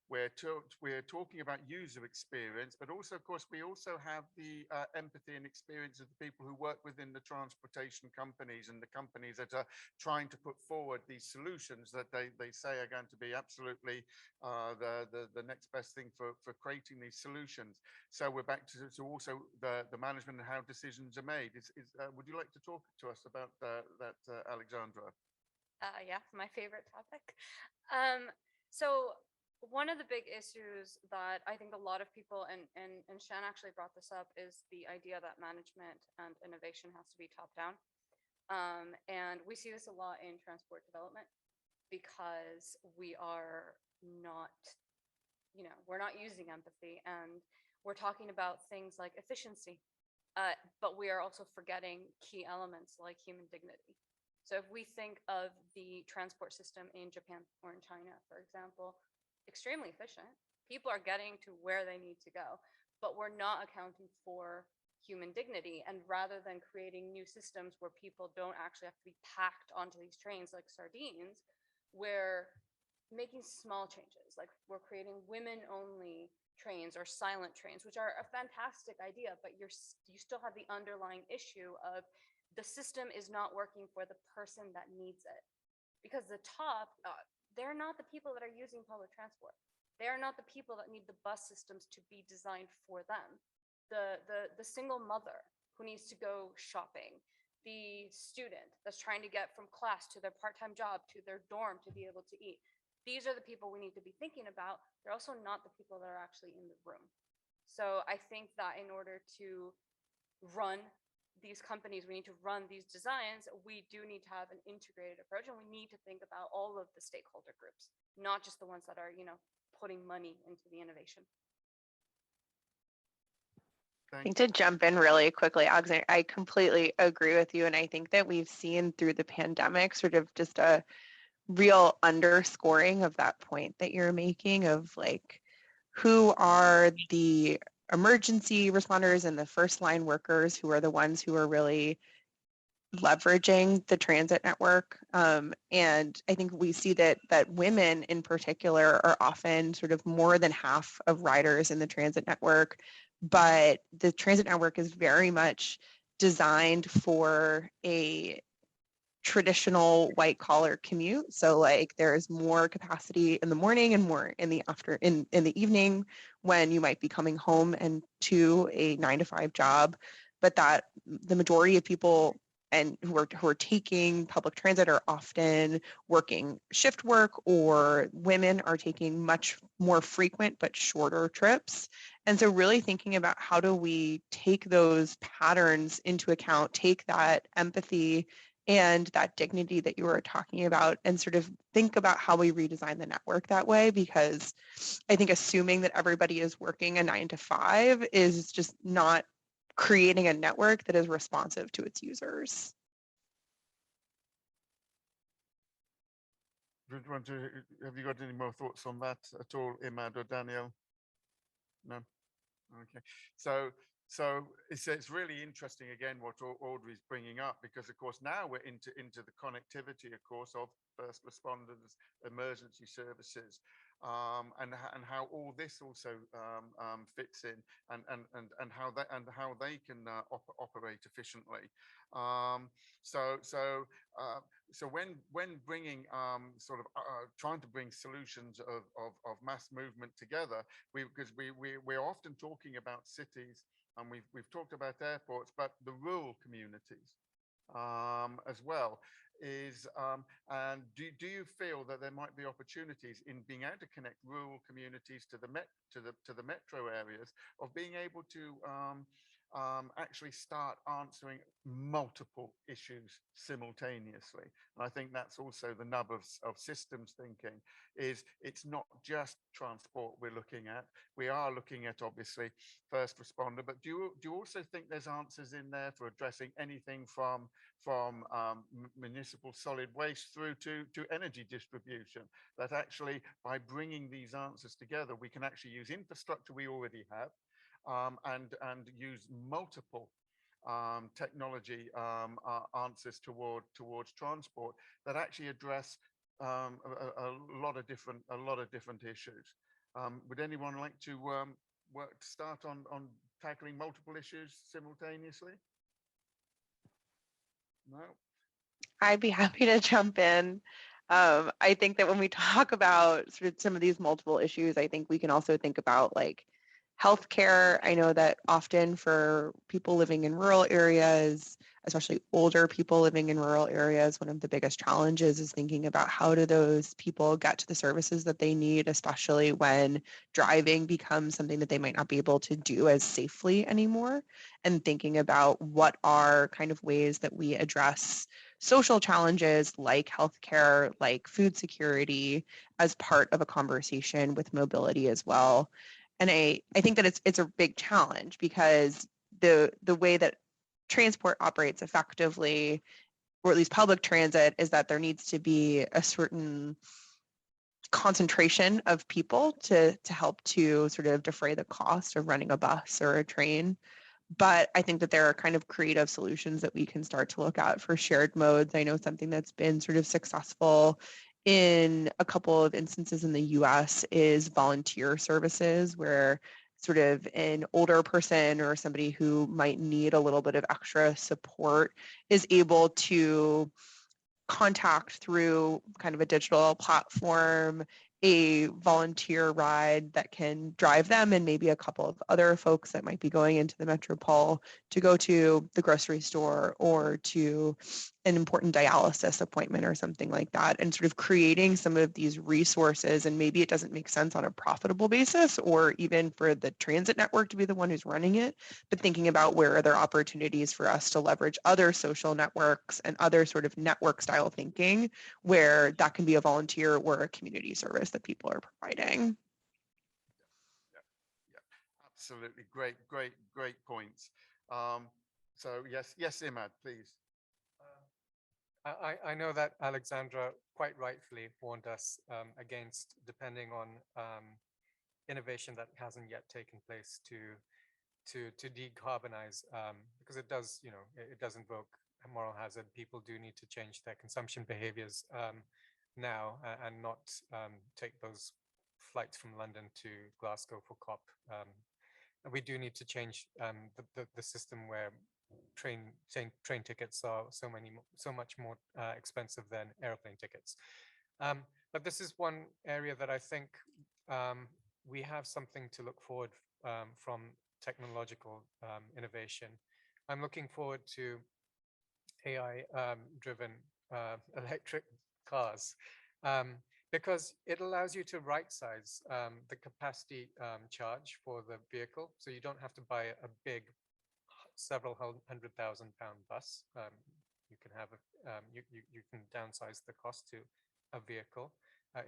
We're talking about user experience, but also, of course, we also have the empathy and experience of the people who work within the transportation companies and the companies that are trying to put forward these solutions that they say are going to be absolutely the next best thing for creating these solutions. So we're back to also the management and how decisions are made. Would you like to talk to us about that, Alexandra? Yeah, my favorite topic. So One of the big issues that I think a lot of people, and Shan actually brought this up, is the idea that management and innovation has to be top down. And we see this a lot in transport development because we are not, we're not using empathy, and we're talking about things like efficiency, but we are also forgetting key elements like human dignity. So if we think of the transport system in Japan or in China, for example, extremely efficient. People are getting to where they need to go, but we're not accounting for human dignity. And rather than creating new systems where people don't actually have to be packed onto these trains like sardines, we're making small changes. Like we're creating women-only trains or silent trains, which are a fantastic idea, but you still have the underlying issue of the system is not working for the person that needs it. Because the top, they're not the people that are using public transport. They are not the people that need the bus systems to be designed for them. The single mother who needs to go shopping, the student that's trying to get from class to their part-time job to their dorm to be able to eat. These are the people we need to be thinking about. They're also not the people that are actually in the room. So I think that in order to run these companies, we need to run these designs, we do need to have an integrated approach, and we need to think about all of the stakeholder groups, not just the ones that are, putting money into the innovation. I think to jump in really quickly, Alexander, I completely agree with you. And I think that we've seen through the pandemic sort of just a real underscoring of that point that you're making of like, who are the emergency responders and the first line workers who are the ones who are really leveraging the transit network. And I think we see that women in particular are often sort of more than half of riders in the transit network, but the transit network is very much designed for a traditional white collar commute. So like there's more capacity in the morning and more in the in the evening when you might be coming home and to a 9-to-5 job, but that the majority of people and who are taking public transit are often working shift work, or women are taking much more frequent but shorter trips. And so really thinking about how do we take those patterns into account, take that empathy and that dignity that you were talking about, and sort of think about how we redesign the network that way, because I think assuming that everybody is working a 9-to-5 is just not creating a network that is responsive to its users. Have you got any more thoughts on that at all, Imad or Daniel? No? Okay. So it's really interesting again what Audrey's bringing up, because of course now we're into the connectivity, of course, of first responders, emergency services, and how all this also fits in, and how they can operate efficiently. So when bringing sort of trying to bring solutions of mass movement together, because we're often talking about cities, and we've talked about airports, but the rural communities as well is, and do you feel that there might be opportunities in being able to connect rural communities to the metro areas, of being able to actually start answering multiple issues simultaneously? And I think that's also the nub of systems thinking, is it's not just transport we're looking at. We are looking at obviously first responder, but do you also think there's answers in there for addressing anything from municipal solid waste through to energy distribution, that actually by bringing these answers together, we can actually use infrastructure we already have, and use multiple technology answers towards transport that actually address a lot of different issues. Would anyone like to start on tackling multiple issues simultaneously? No. I'd be happy to jump in. I think that when we talk about sort of some of these multiple issues, I think we can also think about like Healthcare, I know that often for people living in rural areas, especially older people living in rural areas, one of the biggest challenges is thinking about how do those people get to the services that they need, especially when driving becomes something that they might not be able to do as safely anymore, and thinking about what are kind of ways that we address social challenges like healthcare, like food security, as part of a conversation with mobility as well. And I think that it's a big challenge because the way that transport operates effectively, or at least public transit, is that there needs to be a certain concentration of people to help to sort of defray the cost of running a bus or a train. But I think that there are kind of creative solutions that we can start to look at for shared modes. I know something that's been sort of successful in a couple of instances in the US is volunteer services, where sort of an older person or somebody who might need a little bit of extra support is able to contact through kind of a digital platform a volunteer ride that can drive them and maybe a couple of other folks that might be going into the metropole to go to the grocery store or to an important dialysis appointment or something like that, and sort of creating some of these resources. And maybe it doesn't make sense on a profitable basis or even for the transit network to be the one who's running it, but thinking about where are there opportunities for us to leverage other social networks and other sort of network style thinking where that can be a volunteer or a community service that people are providing. Yeah, absolutely. Great points. So yes, Imad, please. I know that Alexandra quite rightfully warned us against depending on innovation that hasn't yet taken place to decarbonize, because it does, it does invoke a moral hazard. People do need to change their consumption behaviors now and not take those flights from London to Glasgow for COP. And we do need to change the system where train tickets are so much more expensive than airplane tickets. But this is one area that I think we have something to look forward from technological innovation. I'm looking forward to AI driven electric cars, because it allows you to right size the capacity charge for the vehicle. So you don't have to buy a big several £100,000 bus. You can have you can downsize the cost to a vehicle.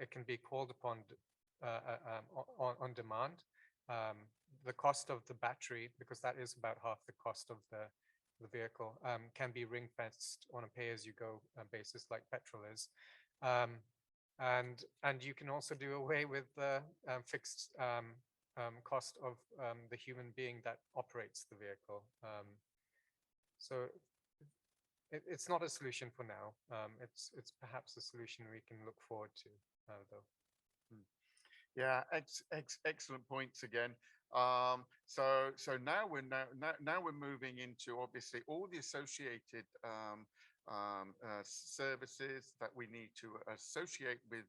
It can be called upon on demand. The cost of the battery, because that is about half the cost of the vehicle, can be ring fenced on a pay-as-you-go basis like petrol is. And you can also do away with the fixed cost of the human being that operates the vehicle. So it's not a solution for now. It's perhaps a solution we can look forward to, though. Yeah, excellent points again. So now we're moving into obviously all the associated services that we need to associate with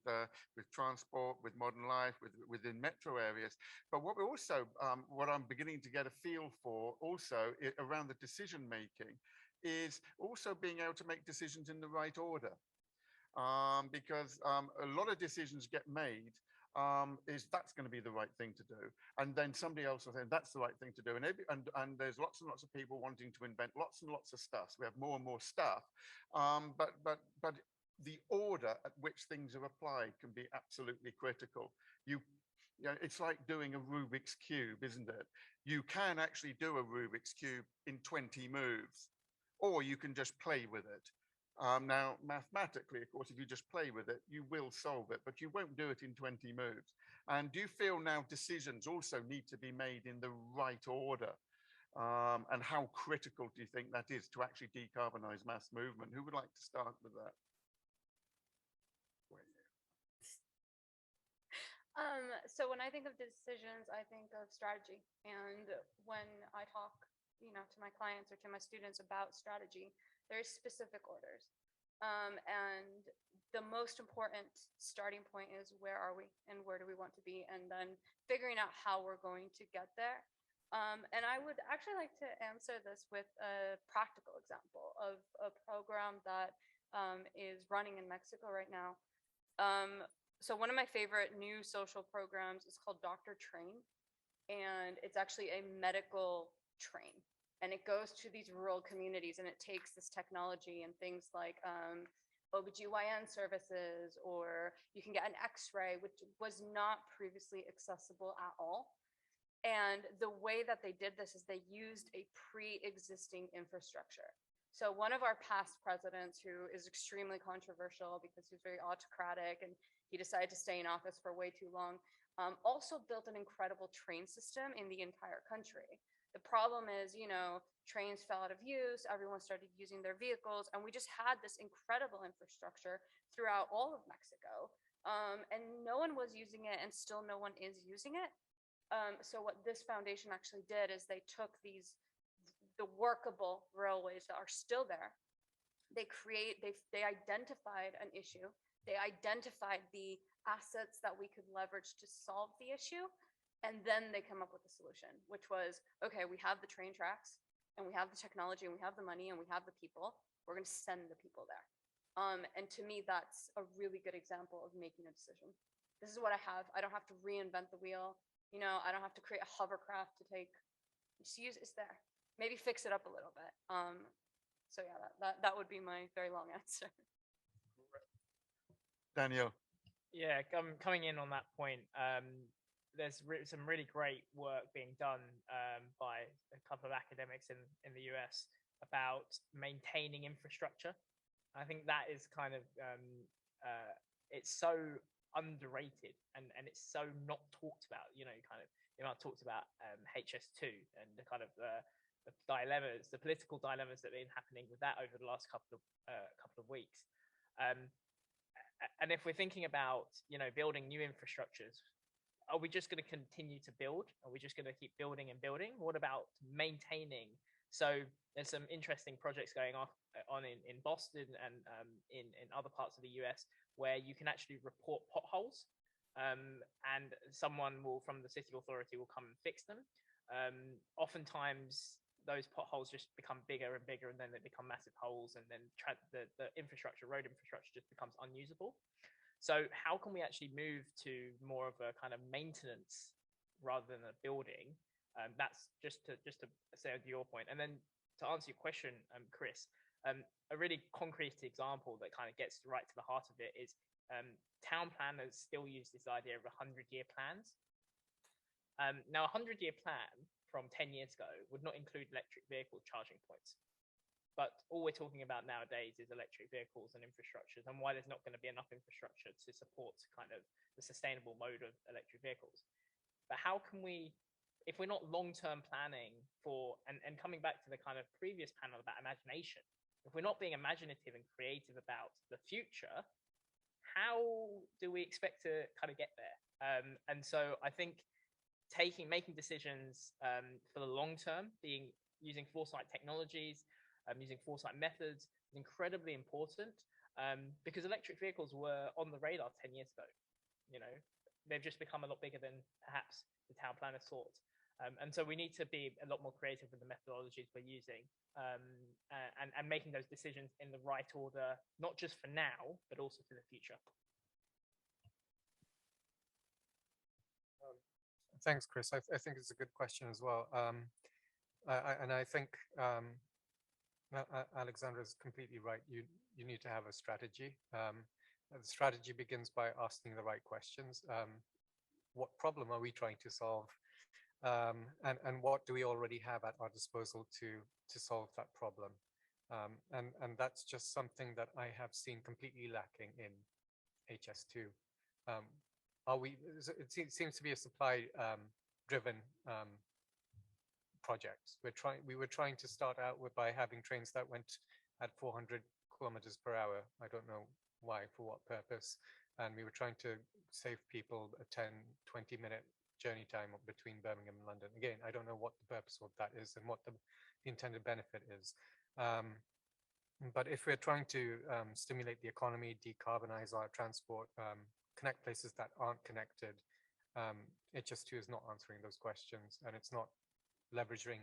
transport, with modern life, within metro areas. But what we're also, what I'm beginning to get a feel for also around the decision making is also being able to make decisions in the right order. Because a lot of decisions get made is that's going to be the right thing to do, and then somebody else will say that's the right thing to do, and there's lots and lots of people wanting to invent lots and lots of stuff. So we have more and more stuff, but the order at which things are applied can be absolutely critical. You know, it's like doing a Rubik's Cube, isn't it? You can actually do a Rubik's Cube in 20 moves, or you can just play with it. Now, mathematically, of course, if you just play with it, you will solve it, but you won't do it in 20 moves. And do you feel now decisions also need to be made in the right order? And how critical do you think that is to actually decarbonize mass movement? Who would like to start with that? So when I think of decisions, I think of strategy. And when I talk, to my clients or to my students about strategy, there's specific orders. And the most important starting point is where are we and where do we want to be, and then figuring out how we're going to get there. And I would actually like to answer this with a practical example of a program that is running in Mexico right now. So one of my favorite new social programs is called Dr. Train, and it's actually a medical train. And it goes to these rural communities and it takes this technology and things like OBGYN services, or you can get an x-ray, which was not previously accessible at all. And the way that they did this is they used a pre-existing infrastructure. So one of our past presidents, who is extremely controversial because he was very autocratic and he decided to stay in office for way too long, also built an incredible train system in the entire country. The problem is, trains fell out of use, everyone started using their vehicles, and we just had this incredible infrastructure throughout all of Mexico. And no one was using it, and still no one is using it. So what this foundation actually did is they took the workable railways that are still there. They identified an issue. They identified the assets that we could leverage to solve the issue. And then they come up with a solution, which was, okay, we have the train tracks and we have the technology and we have the money and we have the people. We're going to send the people there. And to me, that's a really good example of making a decision. This is what I have. I don't have to reinvent the wheel. I don't have to create a hovercraft to just use it's there. Maybe fix it up a little bit. So yeah, that would be my very long answer. Daniel. Yeah, coming in on that point, there's some really great work being done by a couple of academics in the US about maintaining infrastructure. I think that is kind of, it's so underrated and it's so not talked about, kind of, I've talked about HS2 and the kind of the dilemmas, the political dilemmas that have been happening with that over the last couple of weeks. And if we're thinking about, building new infrastructures, are we just going to continue to build? Are we just going to keep building and building? What about maintaining? So there's some interesting projects going on in Boston and in other parts of the US where you can actually report potholes, and someone from the city authority will come and fix them. Oftentimes those potholes just become bigger and bigger, and then they become massive holes, and then the road infrastructure just becomes unusable. So how can we actually move to more of a kind of maintenance rather than a building? That's just to say to your point. And then to answer your question, Chris, a really concrete example that kind of gets right to the heart of it is town planners still use this idea of 100-year plans. Now, a 100-year plan from 10 years ago would not include electric vehicle charging points. But all we're talking about nowadays is electric vehicles and infrastructures, and why there's not going to be enough infrastructure to support kind of the sustainable mode of electric vehicles. But how can we, if we're not long-term planning for, and coming back to the kind of previous panel about imagination, if we're not being imaginative and creative about the future, how do we expect to kind of get there? And so I think making decisions for the long term, using foresight technologies, using foresight methods is incredibly important, because electric vehicles were on the radar 10 years ago. They've just become a lot bigger than perhaps the town planners thought. And so we need to be a lot more creative with the methodologies we're using, and making those decisions in the right order, not just for now, but also for the future. Thanks, Chris. I think it's a good question as well. And I think Alexandra is completely right. You need to have a strategy. The strategy begins by asking the right questions. What problem are we trying to solve? And what do we already have at our disposal to solve that problem? And that's just something that I have seen completely lacking in HS2. It seems to be a supply driven project. We were trying to start out by having trains that went at 400 kilometers per hour. I don't know why, for what purpose. And we were trying to save people a 10-20 minute journey time between Birmingham and London. Again, I don't know what the purpose of that is and what the intended benefit is. But if we're trying to stimulate the economy, decarbonize our transport, connect places that aren't connected, HS2 is not answering those questions, and it's not leveraging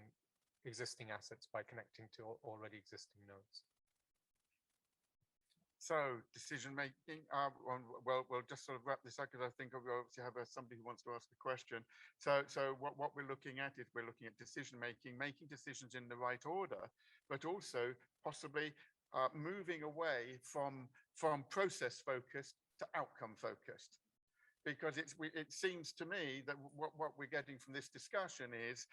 existing assets by connecting to already existing nodes. So decision making, well, we'll just sort of wrap this up because I think we obviously have somebody who wants to ask a question. So what we're looking at is we're looking at decision making, making decisions in the right order, but also possibly moving away from process focused to outcome focused. Because it seems to me that what we're getting from this discussion is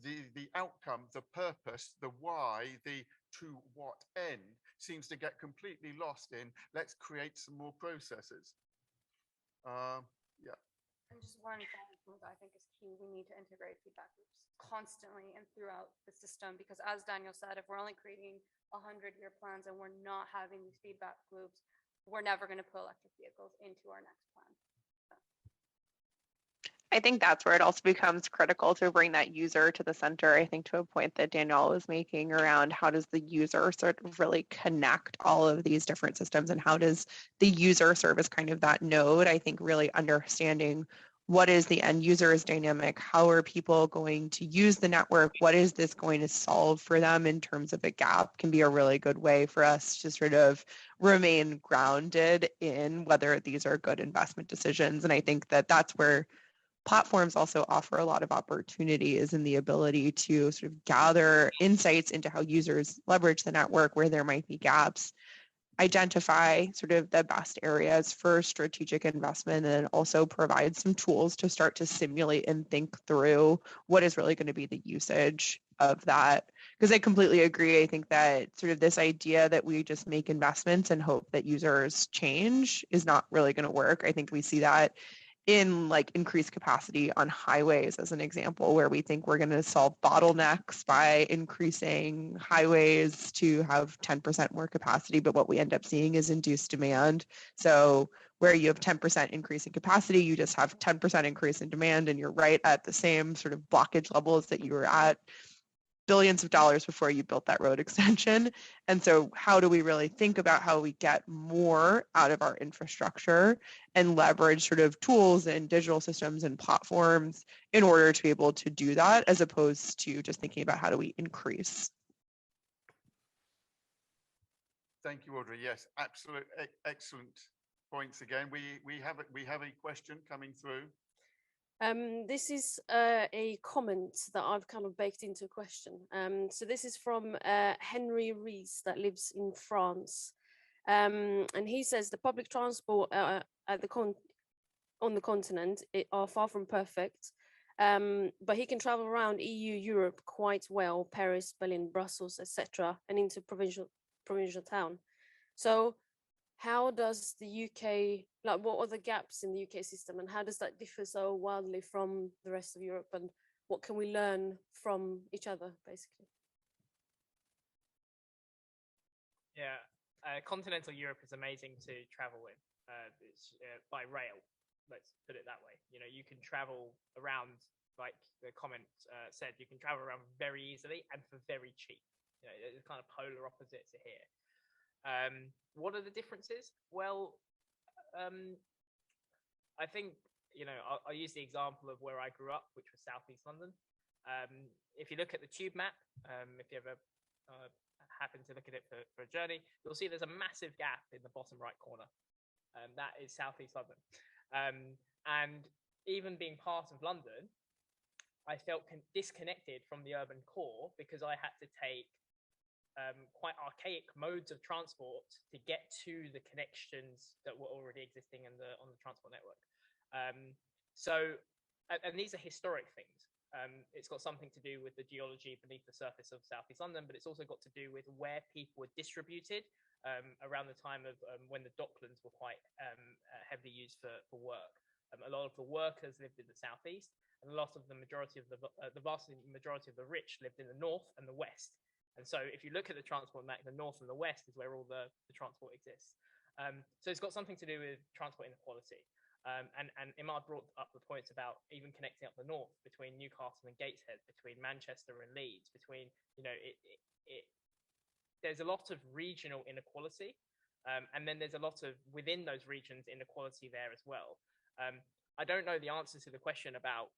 the outcome, the purpose, the why, the to what end seems to get completely lost in let's create some more processes. Yeah. And just one final point that I think is key, we need to integrate feedback loops constantly and throughout the system, because as Daniel said, if we're only creating 100-year plans and we're not having these feedback loops, we're never going to put electric vehicles into our next plan. I think that's where it also becomes critical to bring that user to the center. I think to a point that Danielle was making around how does the user sort of really connect all of these different systems, and how does the user serve as kind of that node? I think really understanding what is the end user's dynamic, how are people going to use the network, what is this going to solve for them in terms of a gap, can be a really good way for us to sort of remain grounded in whether these are good investment decisions. And I think that that's where platforms also offer a lot of opportunities in the ability to sort of gather insights into how users leverage the network, where there might be gaps, identify sort of the best areas for strategic investment, and then also provide some tools to start to simulate and think through what is really going to be the usage of that. Because I completely agree. I think that sort of this idea that we just make investments and hope that users change is not really going to work. I think we see that in like increased capacity on highways as an example, where we think we're going to solve bottlenecks by increasing highways to have 10% more capacity, but what we end up seeing is induced demand. So where you have 10% increase in capacity, you just have 10% increase in demand, and you're right at the same sort of blockage levels that you were at billions of dollars before you built that road extension. And so how do we really think about how we get more out of our infrastructure and leverage sort of tools and digital systems and platforms in order to be able to do that, as opposed to just thinking about how do we increase? Thank you, Audrey. Yes, absolute excellent points again. We have a question coming through. This is a comment that I've kind of baked into a question. So this is from Henry Rees that lives in France. And he says the public transport on the continent are far from perfect, but he can travel around EU, Europe quite well, Paris, Berlin, Brussels, etc., and into provincial town. So how does the UK, like what are the gaps in the UK system, and how does that differ so wildly from the rest of Europe, and what can we learn from each other, basically? Yeah, continental Europe is amazing to travel in. It's by rail, let's put it that way. You know, you can travel around, like the comment said, you can travel around very easily and for very cheap. You know, it's kind of polar opposites here. What are the differences? Well, I think, you know, I'll use the example of where I grew up, which was Southeast London. If you look at the tube map, if you ever happen to look at it for a journey, you'll see there's a massive gap in the bottom right corner. That is Southeast London. And even being part of London, I felt disconnected from the urban core because I had to take quite archaic modes of transport to get to the connections that were already existing on the transport network. And these are historic things. It's got something to do with the geology beneath the surface of Southeast London, but it's also got to do with where people were distributed around the time of when the docklands were quite heavily used for work. A lot of the workers lived in the southeast, and the vast majority of the rich lived in the north and the west. And so if you look at the transport map, the north and the west is where all the transport exists. So it's got something to do with transport inequality. And Imad brought up the points about even connecting up the north between Newcastle and Gateshead, between Manchester and Leeds, between, you know, there's a lot of regional inequality, and then there's a lot of within those regions inequality there as well. I don't know the answer to the question about,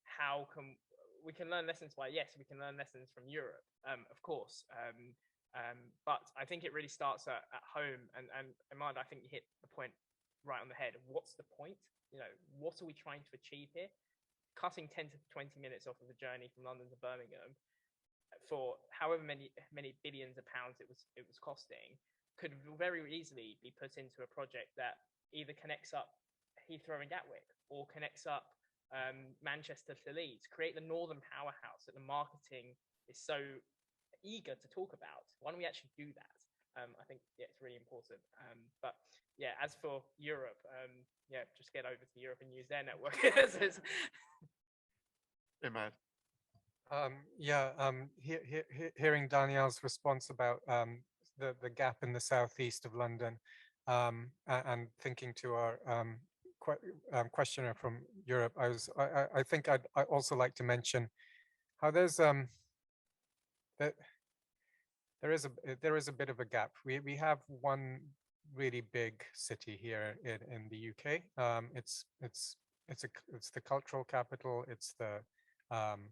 how we can learn lessons by, yes, we can learn lessons from Europe, of course. But I think it really starts at home. And Ahmad, I think you hit the point right on the head. What's the point? What are we trying to achieve here? Cutting 10 to 20 minutes off of the journey from London to Birmingham for however many billions of pounds it was costing could very easily be put into a project that either connects up Heathrow and Gatwick or connects up Manchester to Leeds, create the northern powerhouse that the marketing is so eager to talk about. Why don't we actually do that? I think it's really important. But yeah, as for Europe, just get over to Europe and use their network. Imad. Hearing Danielle's response about the gap in the southeast of London, and thinking to our questioner from Europe, I think I'd also like to mention how there is a bit of a gap. We have one really big city here in the UK. It's the cultural capital. It's the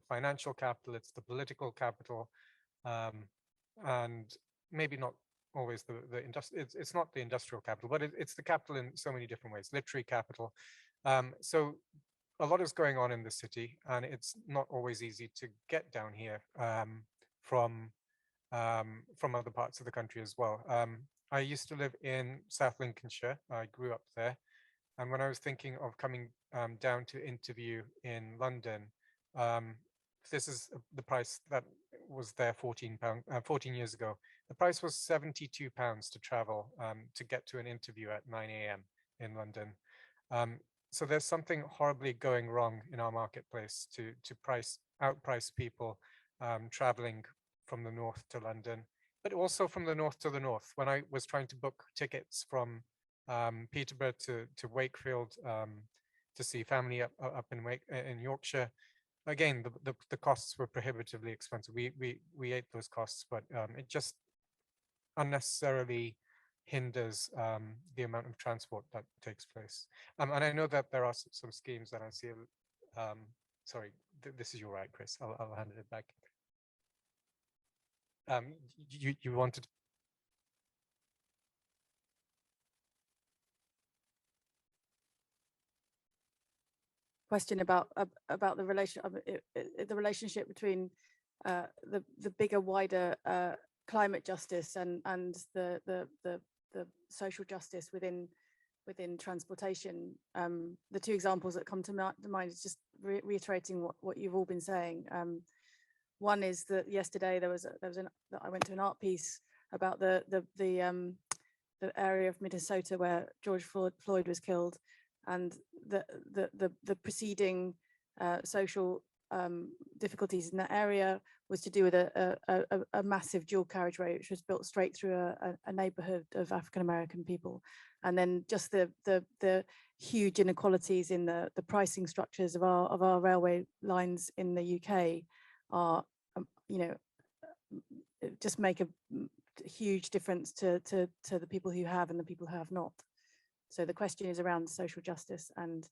financial capital. It's the political capital, and maybe not always the industrial. It's not the industrial capital, but it's the capital in so many different ways. Literary capital. So a lot is going on in the city, and it's not always easy to get down here from other parts of the country as well. I used to live in South Lincolnshire. I grew up there, and when I was thinking of coming down to interview in London, this is the price that was there 14 years ago. The price was £72 to travel to get to an interview at 9 a.m. in London. So there's something horribly going wrong in our marketplace to outprice people traveling from the north to London, but also from the north to the north. When I was trying to book tickets from Peterborough to Wakefield to see family up in Yorkshire, again, the costs were prohibitively expensive. We ate those costs, but it just unnecessarily hinders the amount of transport that takes place. And I know that there are some schemes that I see. Sorry, this is your right, Chris. I'll hand it back. You wanted. Question about the relationship between the bigger, wider climate justice and the social justice within transportation. The two examples that come to mind is just reiterating what you've all been saying. One is that yesterday I went to an art piece about the area of Minnesota where George Floyd was killed, and the preceding social difficulties in that area was to do with a massive dual carriageway which was built straight through a neighborhood of African American people, and then just the huge inequalities in the pricing structures of our railway lines in the UK are just make a huge difference to the people who have and the people who have not. So the question is around social justice and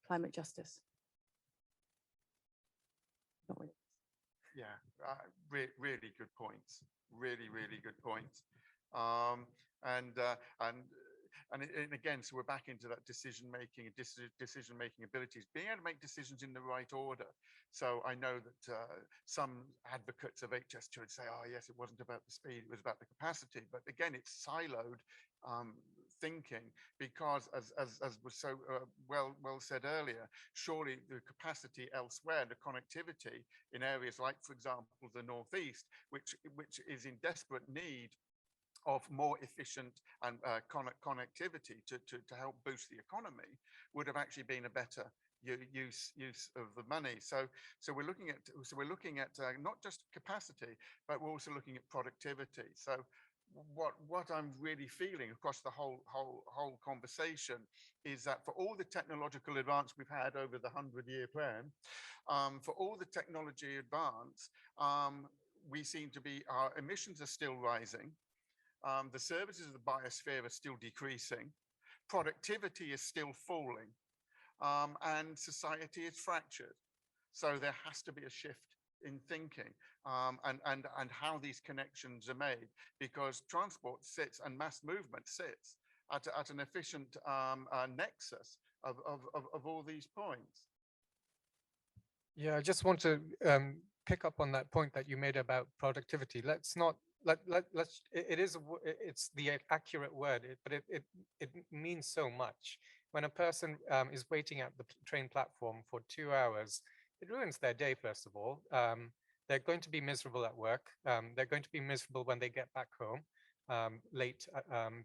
climate justice. Not really. Yeah, really good points. Really good points. And again, so we're back into that decision making abilities, being able to make decisions in the right order. So I know that some advocates of HS2 would say, oh yes, it wasn't about the speed, it was about the capacity. But again, it's siloed thinking, because as was so well said earlier, surely the capacity elsewhere, the connectivity in areas like, for example, the Northeast, which is in desperate need of more efficient and connectivity to help boost the economy, would have actually been a better use of the money. So we're looking at not just capacity, but we're also looking at productivity. So what I'm really feeling across the whole conversation is that for all the technological advance we've had over the 100-year plan, for all the technology advance, we seem to be, our emissions are still rising. The services of the biosphere are still decreasing. Productivity is still falling. And society is fractured. So there has to be a shift in thinking and how these connections are made, because transport sits and mass movement sits at an efficient nexus of all these points. Yeah, I just want to pick up on that point that you made about productivity. Let's not it's the accurate word, but it means so much. When a person is waiting at the train platform for 2 hours, it ruins their day. First of all, they're going to be miserable at work. They're going to be miserable when they get back home late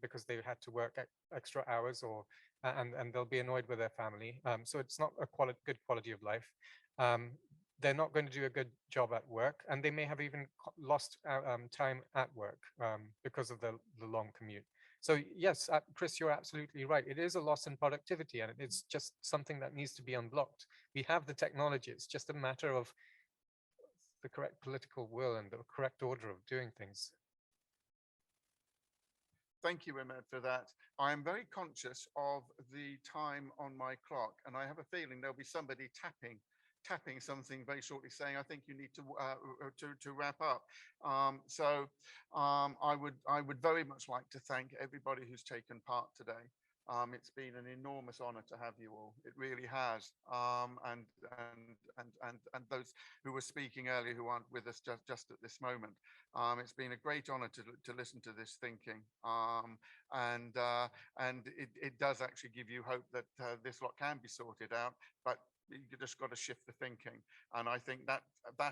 because they had to work extra hours, or and they'll be annoyed with their family. So it's not a good quality of life. They're not going to do a good job at work, and they may have even lost time at work because of the long commute. So yes, Chris, you're absolutely right. It is a loss in productivity, and it's just something that needs to be unblocked. We have the technology. It's just a matter of the correct political will and the correct order of doing things. Thank you, Ahmed, for that. I am very conscious of the time on my clock, and I have a feeling there'll be somebody tapping something very shortly, saying, I think you need to wrap up. I would very much like to thank everybody who's taken part today. It's been an enormous honor to have you all. It really has. And those who were speaking earlier who aren't with us just at this moment. It's been a great honor to listen to this thinking. And it does actually give you hope that this lot can be sorted out, but you just got to shift the thinking. And I think that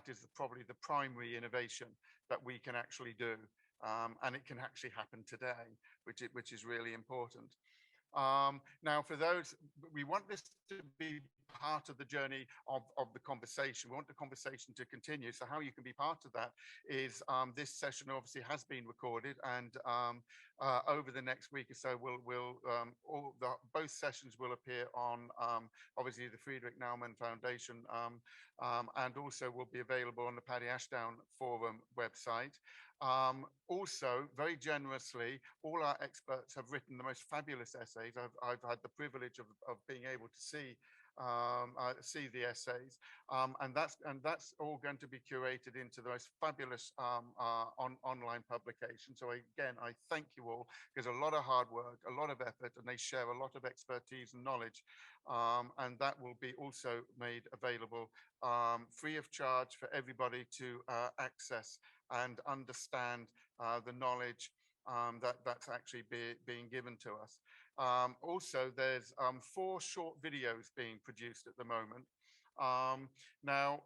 is probably the primary innovation that we can actually do. And it can actually happen today, which is really important. Now, for those, we want this to be part of the journey of the conversation. We want the conversation to continue. So how you can be part of that is this session obviously has been recorded, and over the next week or so, both sessions will appear on obviously the Friedrich Naumann Foundation, and also will be available on the Paddy Ashdown Forum website. Also, very generously, all our experts have written the most fabulous essays. I've had the privilege of being able to see the essays, and that's all going to be curated into the most fabulous online publication. So again, I thank you all. There's a lot of hard work, a lot of effort, and they share a lot of expertise and knowledge, and that will be also made available free of charge for everybody to access and understand the knowledge that's actually being given to us. Also, there's 4 short videos being produced at the moment. Now,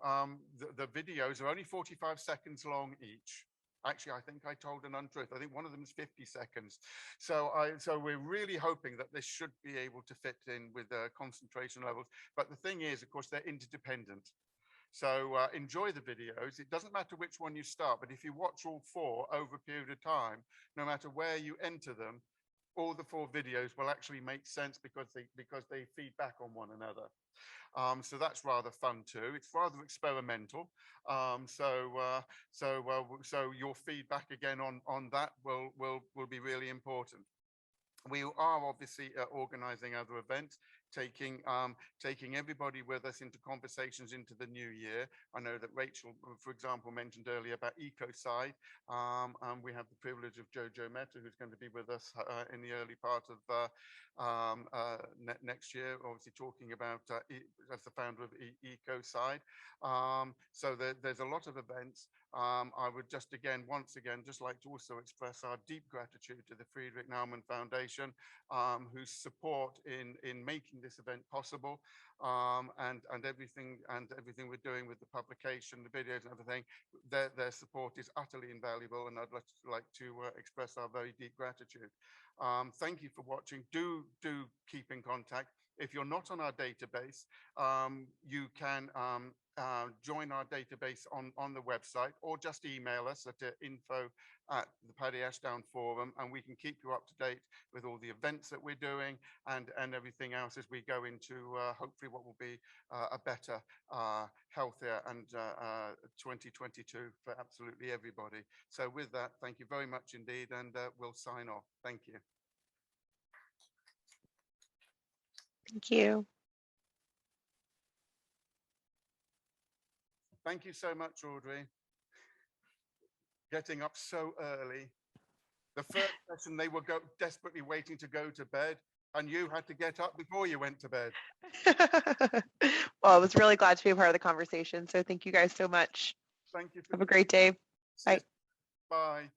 the videos are only 45 seconds long each. Actually, I think I told an untruth. I think one of them is 50 seconds. So we're really hoping that this should be able to fit in with concentration levels. But the thing is, of course, they're interdependent. So enjoy the videos. It doesn't matter which one you start, but if you watch all 4 over a period of time, no matter where you enter them, all the 4 videos will actually make sense because they feed back on one another. So that's rather fun too. It's rather experimental. So your feedback again on that will be really important. We are obviously organizing other events, taking everybody with us into conversations into the new year. I know that Rachel, for example, mentioned earlier about ecocide. And we have the privilege of Jojo Mehta, who's going to be with us in the early part of next year, obviously talking about as the founder of ecocide. So there's a lot of events. I would just once again, just like to also express our deep gratitude to the Friedrich Naumann Foundation, whose support in making this event possible, and everything we're doing with the publication, the videos and everything. Their support is utterly invaluable, and I'd like to express our very deep gratitude. Thank you for watching. Do keep in contact. If you're not on our database, you can join our database on the website, or just email us at info@the Paddy Ashdown Forum, and we can keep you up to date with all the events that we're doing and everything else as we go into hopefully what will be a better, healthier and 2022 for absolutely everybody. So with that, thank you very much indeed, and we'll sign off. Thank you. Thank you. Thank you so much, Audrey. Getting up so early. The first session, they were desperately waiting to go to bed, and you had to get up before you went to bed. Well, I was really glad to be a part of the conversation. So thank you guys so much. Thank you. Have a great day. Bye. Bye.